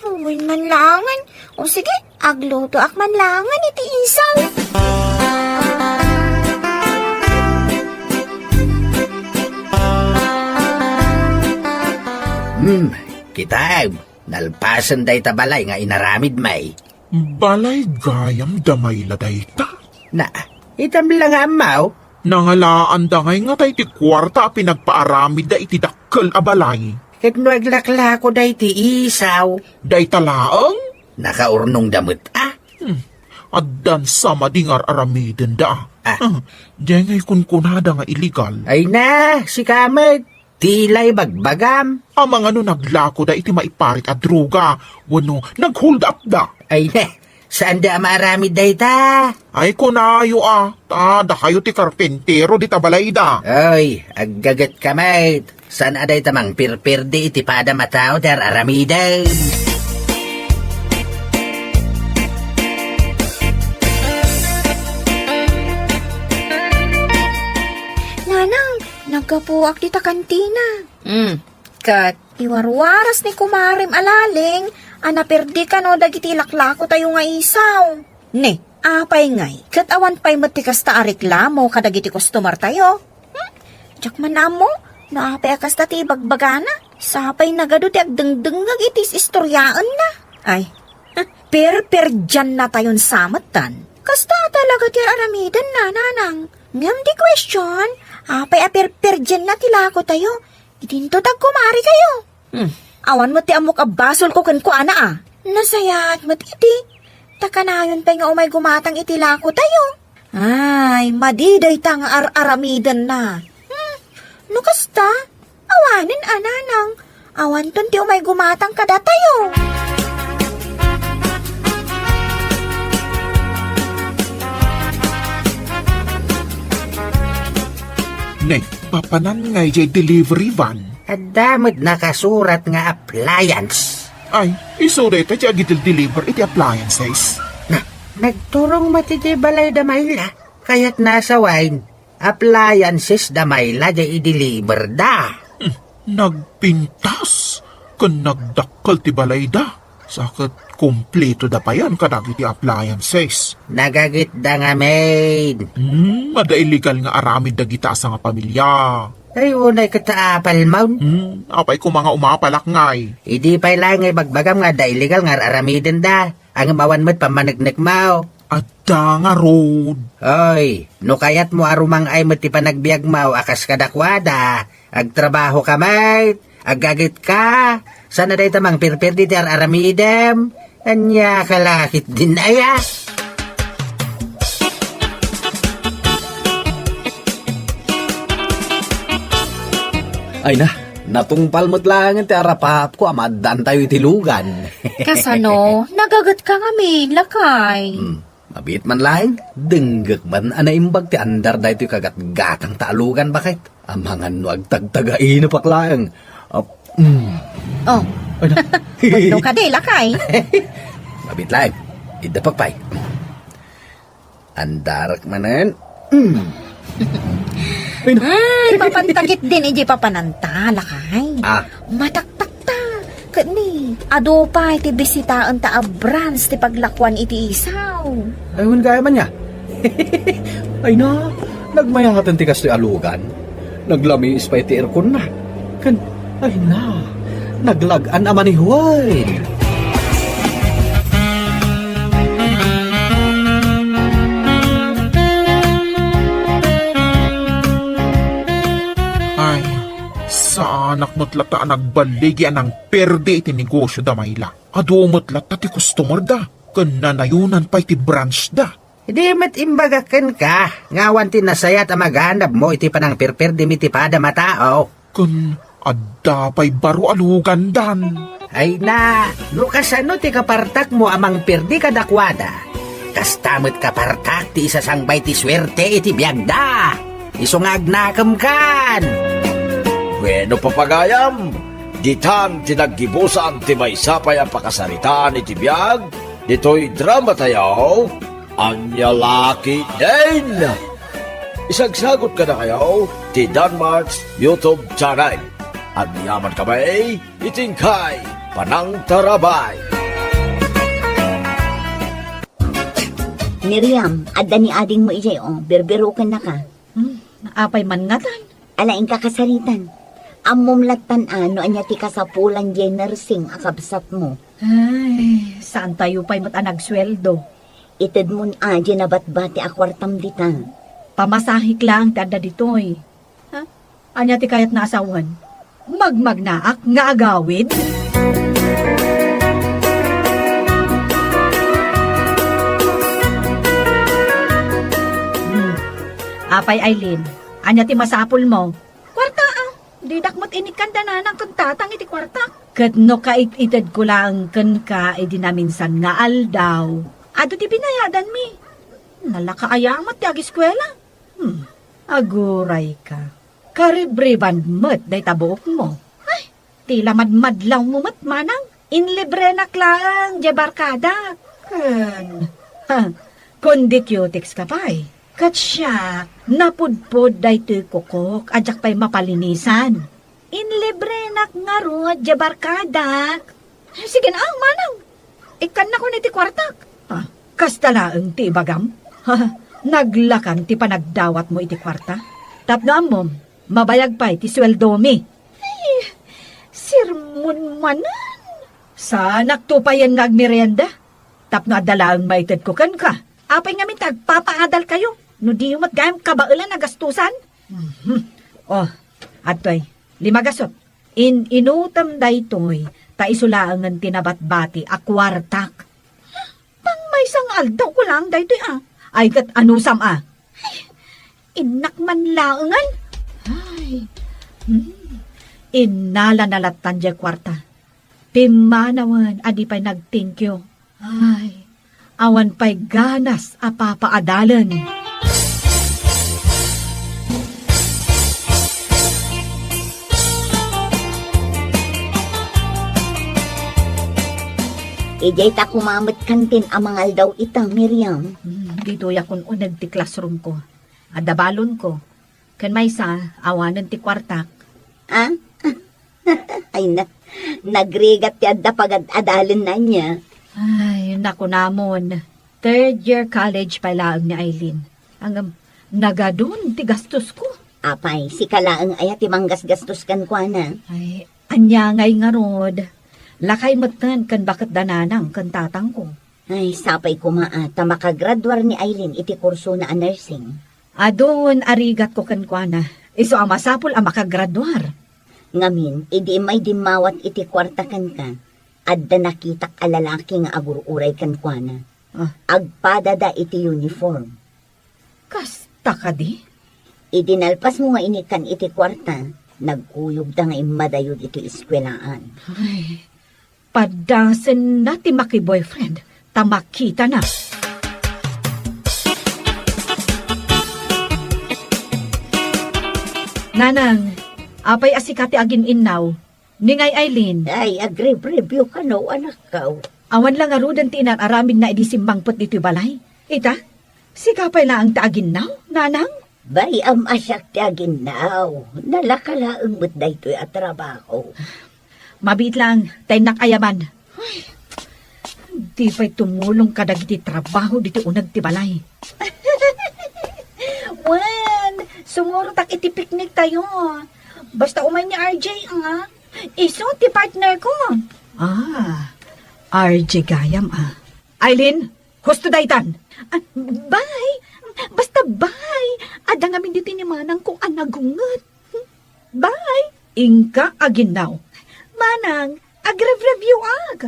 Uy, manlangan. O sige, agluto ak manlangan iti isaw. Kitab, nalpasan day tabalay nga inaramid may. Balay gayam damay laday ta. Na, itam lang amaw. Nangalaan da ngay nga tay ti kwarta pinagpaaramid da iti dakkel a balay. Ket no aglakla ko day ti isaw. Day talaang? Nakaurnong damot Addan sama dingar aramiden da. Ah. Diyan ngay kunkunada nga illegal. Ay na, si Kamet. Tilay bagbagam. Amang ano naglako da iti maiparit a droga. Wano, nag-hold up da. Ay na, Saan da marami day ta? Ay kunayo tada kayo ti karpentero di tabalayda. Oy, aggagat ka mate. Saan aday tamang pirpirdi iti pada matao dar aramidan? Nanang, nagkapuak di ta kantina. Kat, iwarwaras ni kumarim alaling, anaperdi ka no dagiti laklako tayo nga isaw. Ne, apay ngay, kat awan pa'y matikas ta reklamo kadagiti customer tayo. Diyak man amo, naapay akas ta ti bagbagana, sapay nagado ti agdengdengag itis istoryaan na. Ay, per dyan na tayon samatan. Kasta talaga ti aramidan na, nanang. Ngam di question, apay per dyan na tilako tayo. Idinto tag kumari kayo. Awan mo ti amok abasol ko kan ko ana Nasayat mo iti. Takanayon pa nga umay gumatang itilako tayo. Ay, madiday tang aramidan na. No kasta, awanin ananang. Awan ton ti umay gumatang kada tayo. Ne, papanan ngay jay delivery van. At damot nakasurat nga appliance. Ay, iso dito jay deliver iti appliances. Nagturong matiti balay damayla. Kaya't nasa wine, appliances damayla jay i-deliver da. Nagpintas. Kan nagdakkal ti balayda. Sakit kompleto da pa yan kadag iti appliances. Nagagit da nga maid. Mada illegal nga aramid da gita sa nga pamilya. Ay unay kataapal maun. Apay ko mga umapalak ngay. Idi pa'y lang ay bagbagam nga da illegal nga aramidin da. Ang mawan mo't pamanagnek mau. At da nga road. Oy, no kayat mo arumang ay mo't ipanagbiag mau akas kadakwada. Agtrabaho ka maid. Agagit ka. Sana day tamang pirpir di tar aramidem. Anya kalakit din aya. Ay na, natungpal mo't lang ti arapap ko amadan tayo itilugan. Kasano, nagagat ka nga may lakay. Mabit man lang, denggak man anaimbag ti andar da ito kagat gatang taalugan bakit? Amangan no agtagtagain na paklang. Oh, Ay na. no ka di lakay. Mabit lang, idapagpay. Andarak manan. Papantakit din, iji papananta, lakay. Mataktak ta. Kani, ado pa iti bisitaan ta a brands ti paglakwan iti isaw. Ayun gaya man niya. Ay na, nagmayangatan ti kas ti alugan. Naglamiis pa iti aircon na. Ay na, naglagan naman ni Juan. Ay, sa anak mo't lata nagbaligi anang perde iti negosyo da mayla. Ado mo't lata ti customer da. Kananayunan pa iti branch da. Hindi mat imbagakan ka. Ngawan tinasayat ang maghanap mo iti panang pirpir di mitipada matao. Adda pa'y baro alugan dan. Ay na, lukasano ti kapartak mo amang pirdi kadakwada. Kastamot kapartak ti isasangbay ti swerte iti biyagda. Isungag nakam kan. Bueno papagayam, ditan tinaggibusan ti may sapay ang pakasaritaan iti biyag, dito'y drama tayo, Anya Laki din. Isagsagot ka na kayo, ti Danmarks YouTube channel. At niyaman kamay, itingkay, panang tarabay. Miriam, adda ni ading mo ijay, berberukan na ka. Apay man nga tan. Alaing kakasaritan. Amom latan ano, anya ti kasapulan jay nursing akabsat mo. Ay, saan tayo pa'y nagsueldo? Itid mo adya na batbati akwartam dita. Pamasahik lang tada ditoy. Anya ti kayat na asawan? Magmagnaak nga agawid? Apay Aileen, anya ti masapul mo? Kwarta didak mo't inikanda na ng kuntatang iti kwarta. Kat no kait itad ko lang kan ka idinaminsan nga aldaw. Ado ti binayadan mi. Nalakaayamat ti ag-eskwela. Aguray ka. Karibriban mat day tabuok mo. Ay, tila madmadlaw mo mat manang. Inlibre na klang, di barkada. Kundi cutics ka pa'y. Katsya, napudpod day to'y kukok, adyak pa'y mapalinisan. Inlibre na nga ro, di barkada. Sige na, manang. Ikan na ko ni ti kwartak. Kastalaang ti ibagam. Naglakan ti panagdawat mo iti kwarta. Tapnoam mo, mabayag pa iti sweldo mi. Ay, sirmon manan. Sa nagtupayan nga agmerienda. Tapno adalaang maited ko kan ka. Apay nga mintag, papaadal kayo. No di yung matgayam kabailan na gastusan. Oh, atoy, 5 gasot. Inutam daytoy, ta isulaangan tinabat-bati a kwartak. Pang may sangal daw ko lang daytoy Ay kat anusam Ay, inak man laangan. Ay, inala nalatan dya kwarta. Pimanawan, adi pa'y nag-thank you. Ay, awan pa'y ganas a papaadalan. Ijay ta kumamit kantin amangal daw ita, Miriam. Dito yakon unag ti classroom ko. Adabalon ko. Kan may sa, awanan ti kwartak. Ay na, nagrigat ti adda pagad-adalin na niya. Ay, naku namon. 3rd year college pa laang ni Aileen. Ang nagadun ti gastos ko. Apay, si kalaang ayat imanggas gastos kan kwa na. Ay, anya ngay nga rod. Lakay matan kan bakit dananang kan tatang ko. Ay, sapay kumaata makagraduar ni Aileen iti kurso na nursing. Adon arigat ko kan kwa na. Iso ang masapol ang makagraduar. Ngamin, idi may dimawat iti kwarta kan ka. Adda nakitak alalaki nga agururay kan kwa na. Agpadada iti uniform. Kasta ka di? Idinalpas mo nga inikan iti kwarta. Nagkuyog da nga imadayod iti iskwelaan. Ay, padasen na ti maki-boyfriend. Tamakita na. Nanang, apay asikati agin innaw. Ningay Aileen. Ay, agree-review ka no, anak ka. Awan lang arudan ti inararamid na idisimbangpot dito balay. Ita, sikapay na ang taagin naw, nanang? Bay, asyak ti aginaw. Nalakalaang mo't da ito'y at trabaho. Mabit lang, tayo nakayaman. Ay, di pa'y tumulong ka dagiti trabaho dito unag ti balay. Wen, sumurtak iti picnic tayo. Basta umay ni RJ, Iso ti partner ko. RJ Gayam, Aileen, husto daytan. Bye. Basta bye. Ada ngamin dito ni Manang kung anagungat. Bye. Ingka aginaw. Manang, agrev-review ag.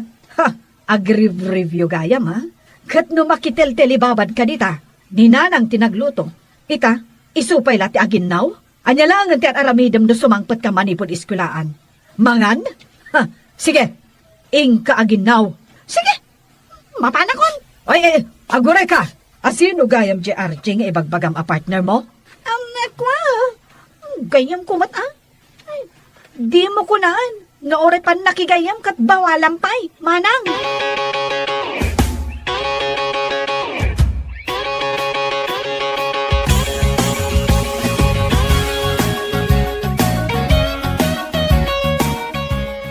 Agrev-review Gayam, Kat no makitel-telibabad ka dita, ninanang tinagluto. Ita, isupay lati aginaw. Anya lang ang tiyan aramidam no sumangpat ka manipod iskulaan. Mangan? Sige, ingka aginaw. Sige, mapanakon. Ay, aguray ka. Asino gayam di RJ nga ibagbagam a partner mo? Nakwa. Gayam kumat Ay, di mo kunaan. Nga oray pan nakigayam kat bawalampay. Manang.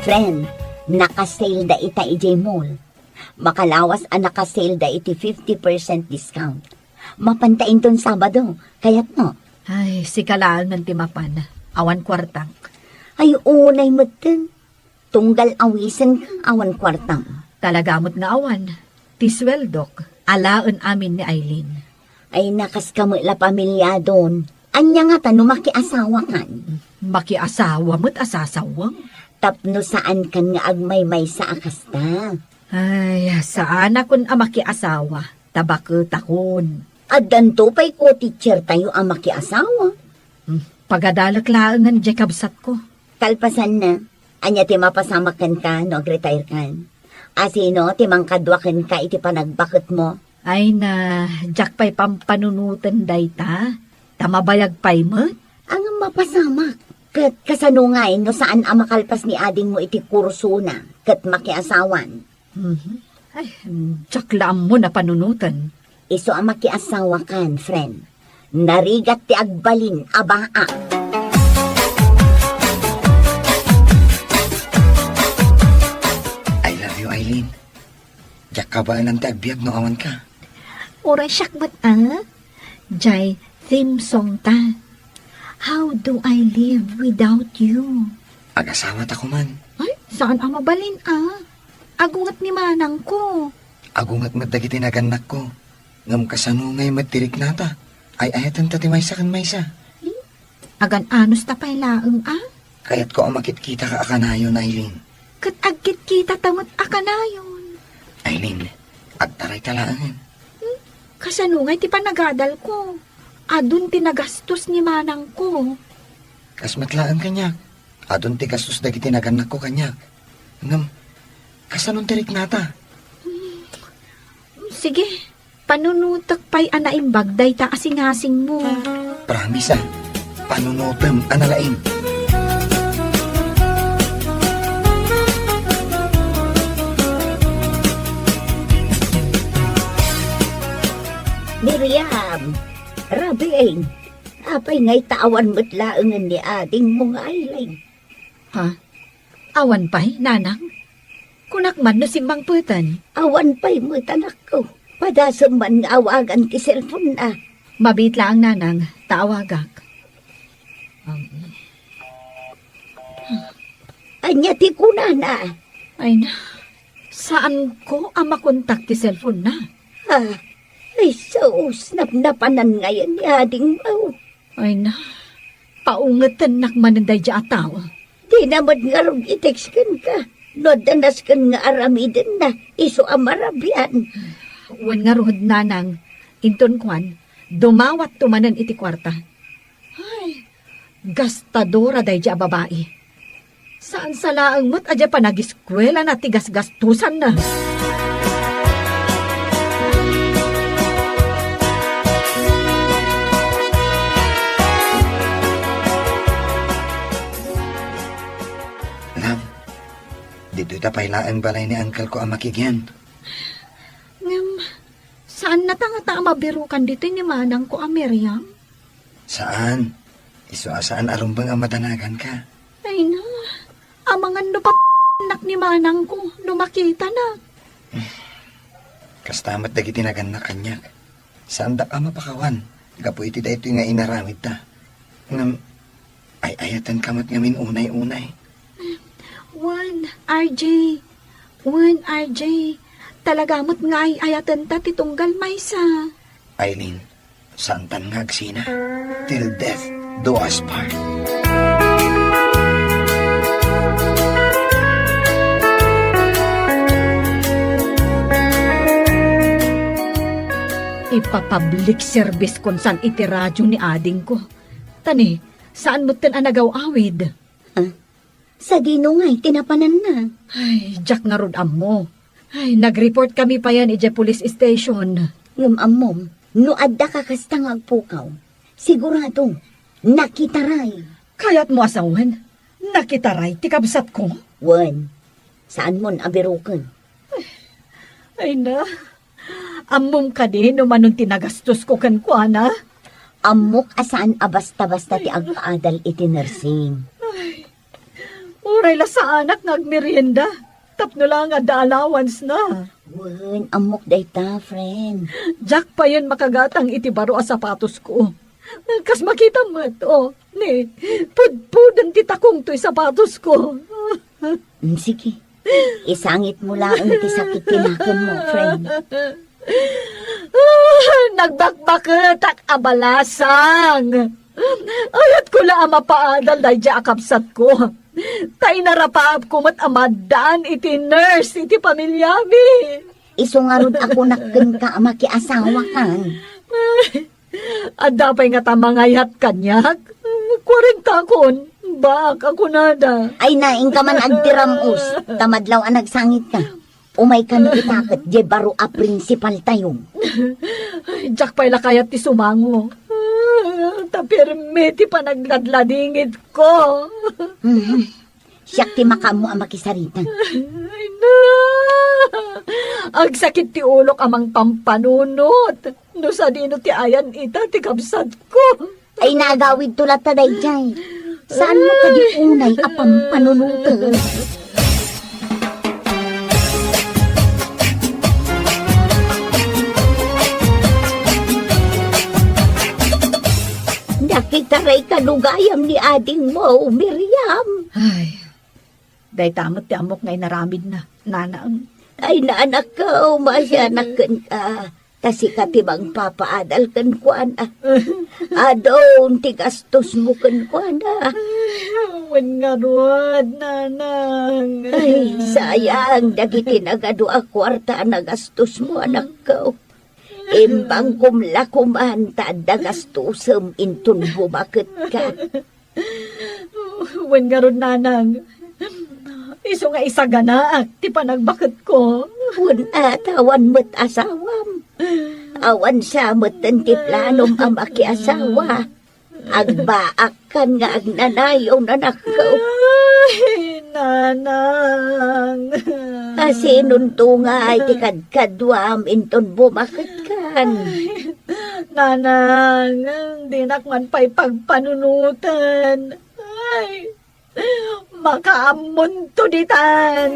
Friend, nakasale da ita ijay mall. Makalawas ang nakasale da iti 50% discount. Mapantain ton Sabado, kayat no. Ay, si kalaan ng timapan. Awan kwartang. Ay, unay mo din. Tunggal awisan ka, awan kwartang. Talagamot nga awan. Tisweldok, alaan amin ni Aileen. Ay, nakas kamula pamilya doon. Anya nga tanong makiasawa kan. Makiasawa mo't asasawang. Tapno saan kan nga agmay-may sa akasta. Ay, saan akon makiasawa? Tabakutakon. At danto pa'y ko teacher tayo ang makiasawa. Pagadalaklaan ng Jacobsat ko. Kalpasan na. Anya ti mapasamakan ka, no, retire kan. Asino, ti mangkadwakan ka iti panagbakot mo. Ay na, jak pa'y pampanunutan day ta. Tamabayag pa'y mo. Ang mapasamak. Kat kasanungay no saan ang makalpas ni ading mo iti kurso na. Kat makiasawan. Ay, jak laam mo na panunutan. Iso ang makiasawa kan, friend. Narigat ti agbalin, abaa. I love you, Eileen. Diyak ka ba ng tagbiag no awan ka? Oray syakbat Jay, theme song ta. How do I live without you? Agasawa ta ko man. Ay, saan ang mabalin Agungat ni manang ko. Agungat madagiti naganak ko. Ngam kasanungay matirik nata. Ay ayatan ta ti maysa kan maysa. Agan anos ta pa'y laeng Kaya't ko ang makitkita ka akanayon, Eileen. Kat agkit kita tamot akanayon. Eileen, agtaray talaan. Kasanungay ti panagadal ko. Adun tinagastos ni manang ko. Kas matlaan kanyak. Adon ti kasus dagiti naganak ko kanyak. Ngam, kasanong tirik nata. Sige, panunutak pa'y anaimbag day ta asing-asing mo. Promise panunutem analain. Miriam, Rabi, apay ngay tawan mo't laengan ni ading mong ailing. Ha? Awan pa'y, nanang? Kunak man no simbang putan. Awan pa'y mo't anak ko. Padasam man nga awagan ti cellphone na. Mabit lang nanang, tawagak. Anya ti kuna na. Ay na, saan ko ang makontak ti cellphone na? Ha? Ay sus, napnapanan ngayon ni ading mo. Ay na, paungatan nakmananday dya ataw. Di naman nga rin i-text ka. No danas kan nga aramidin na. Iso amarabian. Wan nga ruhod nanang, inton kwan, dumawat tumanan iti kwarta. Ay, gastadora day dya babae. Saan sa laang mo't adya pa nag-eskwela na tigas-gastusan na? Lam, dito tapaylaan balay ni uncle ko ang makigyan. Ngam, saan na tanga mabirukan dito ni manang ko Miriam? Saan? Iso asaan arumbang ang matanagan ka? Ay na, amangan no pa nak ni manang ko, no makita na. Kastamat dagiti naganak kanyak. Saan da ka mapakawan? Gapo iti da ito nga inaramid ta. Ngam, ay ayatan kamat ngamin unay-unay. One, RJ, talagamot nga ay ayatan ta titunggal maysa. Eileen, saan tan nga agsina? Till death do us part. Ipapublic service kung saan iti radyo ni ading ko. Tani, saan mo tin anagaw awid? Sa dinungay, tinapanan na. Ay, Jack nga rod mo. Ay, nag-report kami pa yan ije police station. Ngam amom, no adda ka kastang agpukaw. Sigurado, nakitaray. Kaya't mo asawan, nakitaray, tikabsat ko. Wan, saan mon abirukan? Ay na, amom ka din naman tinagastos ko kan kuana. Amok asaan abasta-basta ti agpaadal iti nursing. Uray la sa anak nagmerienda. Tapno lang nga da allowance na. Wan, amok dayta, friend. Jack pa yun makagatang itibaro a sapatos ko. Kas makita mo ito. Ni, pudpudan titakong to'y sapatos ko. Sige, isangit mo lang ti sakit tinakan mo, friend. Nagbakbaketak abalasang. Ayat ko la mapaadal dahil dya akapsat ko. Tay narapaap ko mat amadaan iti nurse iti pamilyami. Isungarod ako nakken ka makiasawa kan. Adda pa'y nga tamangayat kanyak. 40 kon. Bak ako nada. Ay naing ka man agtiramos. Tamadlaw ang nagsangit ka. Umay ka no itakot, di baro a principal tayo. Jack pala kayat ti sumango. Tapirme ti panagladladingit ko. Siyak ti makamu ang makisarita. Ay na! Ang sakit ti ulok amang pampanunot. No sa dino ti ayan ita ti kabsat ko. Ay nagawid tulat ta dayjay. Saan mo ka di unay apang panunutan? Nakitaray kanugayam ni ading mo, Miriam. Ay, day tamot ti amok ngay naramid na. Nanaang. Ay naanak ka, umasyanak ka. Kasi ka tibang papaadal kan kuan ah. Adon, tigastos mo kan kuan ah. Wen nga ruwad, nanang. Ay, sayang, dagiti nagado a kwarta nagastos mo anak ko. Imbang kumlakuman ta dagastusem intun bumakit ka. Wen nga ruwad, nanang. Iso nga isaganaak, ti panagbakit ko. Wala tawan mo't asawam. Awan siya mo't ti planom ang makiasawa. Agbaak kan nga agnanayaw na nakaw. Ay, nanang. Asinunto nga ay tikadkadwam inton bumakit kan. Nanang, di nakman pa'y pagpanunutan. Ay, makaamon to ditan.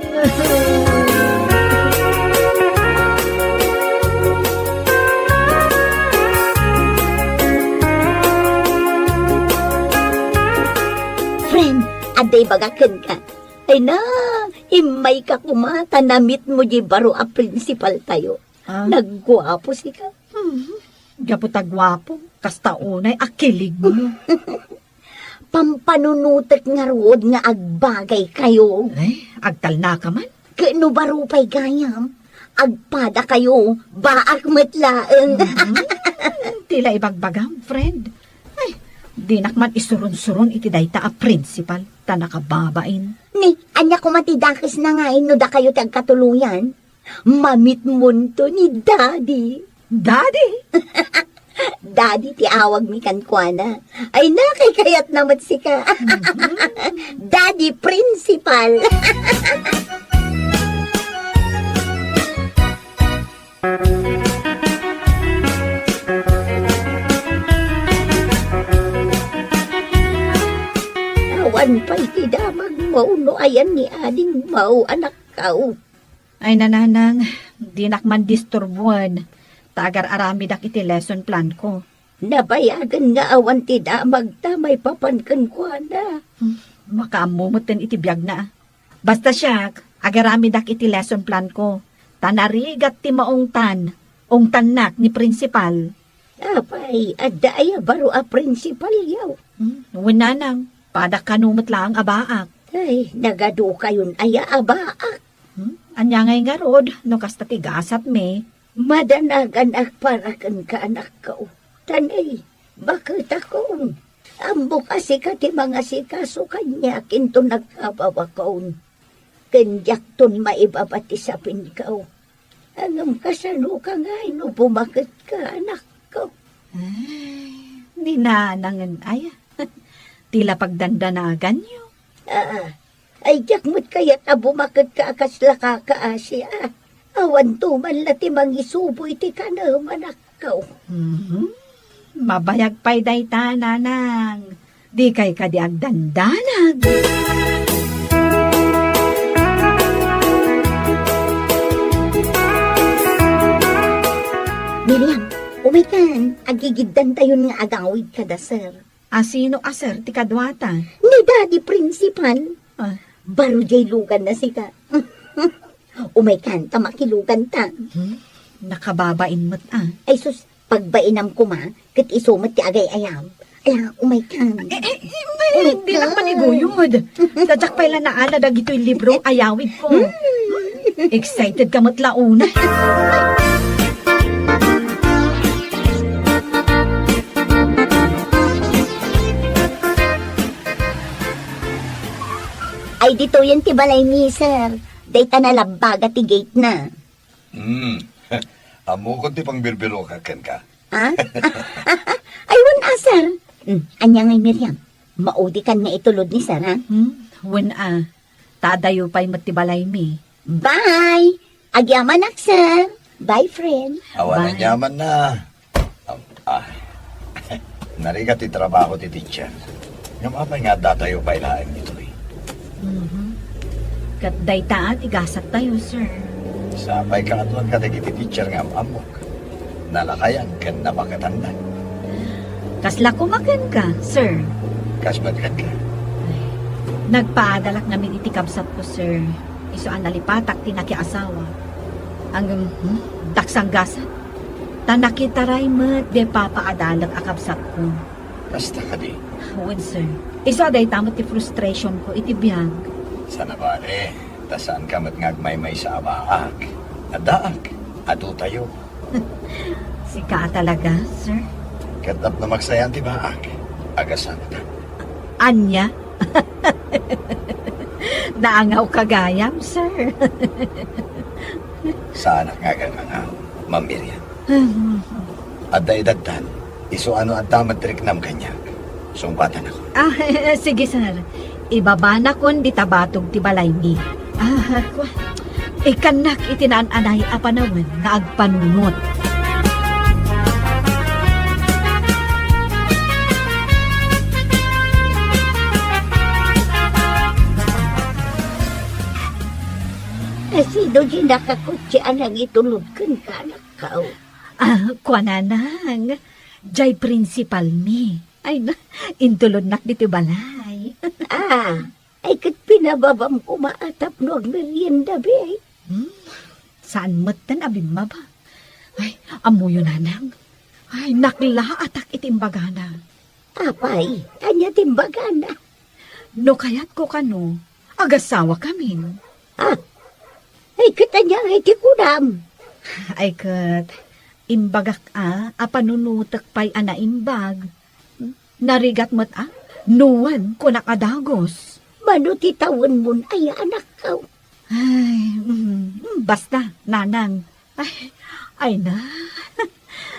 Friend, aday bagakan ka. Ay na, imay ka kumata namit mo di baro a principal tayo. Ah? Nagguwapo si ka. Gaputagwapo, kasta unay akilig mo. Pampanunutek nga rood nga agbagay kayo. Ay, agtal na ka man. Kano baro pa'y gayam? Agpada kayo, baak matlaeng. Tila ibagbagam, friend. Ay, di nakman isurun-surun iti dayta a principal, ta nakababain. Ni, anya ko matidakis na nga no da kayo tagkatuluyan. Mamit mo to ni Daddy. Daddy! Daddy, ti awag mi kankwana. Ay nakay kayat naman si ka. Daddy Principal. Awan pa'y tidamag mo no ayan ni ading mau anak kau. Ay nananang, di nakman disturbuan. Tagar aramidak iti lesson plan ko. Nabayagan nga awan tidamag tamay papankan kwa na. Makaamumutan iti biyag na. Basta siya, agaramidak iti lesson plan ko. Tanarigat ti maong tan. Ong tanak ni principal. Apay, adaya baro a principal yaw. Winanang, padak kanumot lang abaak. Ay, nagado kayon aya abaak. Anya ngay nga rod, no kasta tigasat me. Madanagan ak parakan ka anak ko. Tanay, bakit ako? Ambo kasi ka ti mga sikaso kanya kinto nagkabawakaon. Kanyak ton maibabati sa pinkaw. Angam kasano ka nga no bumakit ka anak ko. Di na nangan ay. Tila pagdandanagan nyo. Ay jak mo't kaya't bumakit ka akasla kakaasya. Awan tuman lati mangisubo iti ka na anak ko. Mabayag pa'y dayta, nanang. Di kay kadi agdandanag. Miriam, umikan, agigiddan tayo nga agawid ka da, sir. Asino aser ti kadwata? Ni Daddy Principal, Ah, baro jay lugan na sika. Umikan, tamakilugan ta. nakababain mo't ah. Ay sus, pagbainam ko ma, kat isumat ti agay ayam. Ala, umikan. Hindi lang maniguyod. Dadyak pa'y naala dagito'y libro ayawid ko. Excited ka mo't launa. Ay dito yan ti balay ni, sir. Dayta na lambaga ti gate na. Amo ko ti pang birbiro ka ken ka. Ha? Ay, wan asar. Anya ngay Miriam. Maudi kan nga itulod ni Sara. Wen tadayo pa'y matibalay mi. Bye! Agyaman sir. Bye, friend. Awan na yaman na. Narigat ti trabaho ti teacher. Yung apay nga datayo pa ilaim nito eh. Kat daytaan igasat tayo, sir. Sapay ka atuan ka ti teacher nga amok. Nalakayan ken napakatandan. Kasla kumakan ka, sir. Kasbagkat ka. Nagpaadalak namin iti kabsat ko, sir. Iso ang nalipatak tinakiasawa. Ang daksang gasat. Tanakitaray mat de papaadalag akabsat ko. Kasta ka di. Huwag, sir. Iso aday tamot ti frustration ko iti biyag. Sana bale. Tasaan ka mat ngagmay-may sa abaak. Adaak. Adu tayo. Sika talaga, sir. Katap na magsayan ti baak. Agasan ka. Anya? Naangaw kagayam, sir. Sana nga nga Ma'am Miriam. Aday dagdan. Iso ano ang tamad triknam kanya. Sumpatan ako. Sige, sir. Ibaba na kon di tabatog ti balay ni. Ikanak itinaan-anay apanawan nga agpanunot. Sino di nakakutsi anang itulog kan ka nakaw? Kuananang. Jay principal mi. Ay na, intulod nak dito balay. Ay kat pinababam umaatap no ang merienda be. Saan matan abim ba? Ay, amuyo nanang. Ay, nakla atak itimbagana. Apay, anya timbagana. No kayat ko kano, agasawa kami. Ay kat anya ngay ti kunam. Ay kat, imbagak apanunutak pa'y imbag. Narigat mo't nuwan ko nakadagos. Mano ti tawon mo ay anak ka. Ay, basta, nanang. Ay na.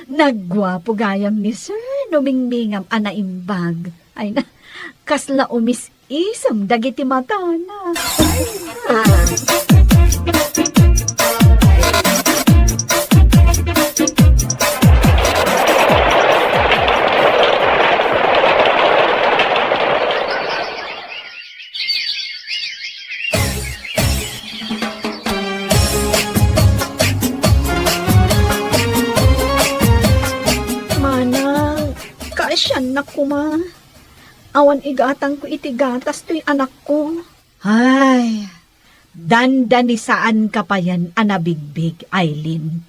Nagwapo gayam ni sir, numingmingam anaimbag. Ay na, kasla umis-isam dagiti mata na. Siyan na kuma. Awan igatang ko iti gatas to'y anak ko. Ay, dandani saan ka pa yan, anabigbig, Aileen.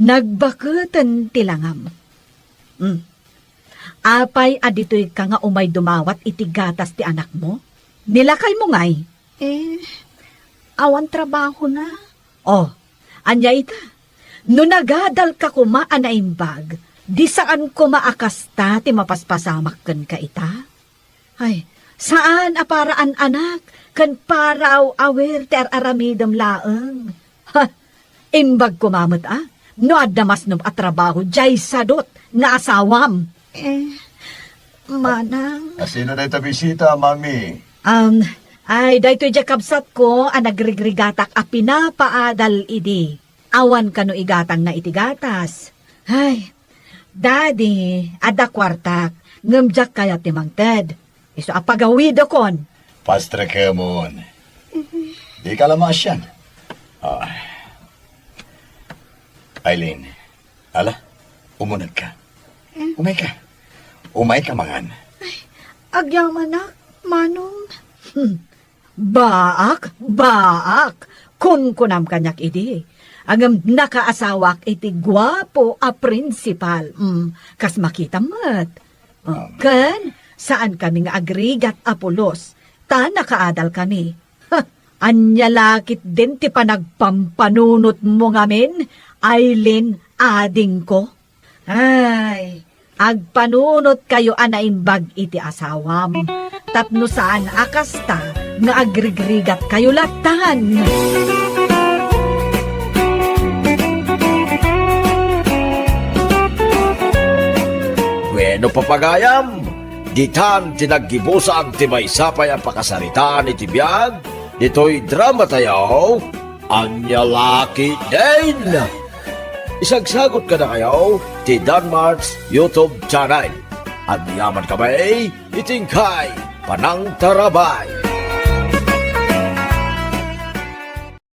Nagbakutan tilangam. Apay adito'y ka nga umay dumawat iti gatas ti anak mo? Nilakay mo ngay? Awan trabaho na. Anya ita. No nagadal ka kuma anaimbag, di saan ko maakasta ti mapaspasamak kan ka ita? Ay, saan aparaan anak? Kan paraw awer ter aramidam laeng. Imbag kumamot no adamas num atrabaho jay sadot nga asawam. Manang. Sino na ito bisita, mami? Ay, daytoy jakabsat ko nagrigrigatak a pinapaadal idi. Awan kano igatang na itigatas. Ay, Daddy, ada kwartak, ngamjak kaya timang Ted. Iso apagawid akon. Pastre ka mo. Di ka lamas yan. Aileen, umunag ka. Umay ka. Umay ka mangan. Agyaman na, manong. Baak. Kung kunam kanyak idi. Ang nakaasawak iti gwapo a principal. Kas makita mat. Kan, saan kami nga agrigat apulos. Ta nakaadal kami. Anya lakit din ti panagpampanunot mo ngamin, Aileen, ading ko. Ay, agpanunot kayo anaimbag iti asawam. Tapno saan akasta, nga agrigrigat kayo latan. Bueno papagayam, ditan tinaggibusan ti maysapay ang pakasaritaan iti biyag, dito'y drama tayo, Anya Lucky Dane. Isagsagot ka na kayo, ti Danmarks YouTube channel. At yaman kami, itingkay, panang tarabay.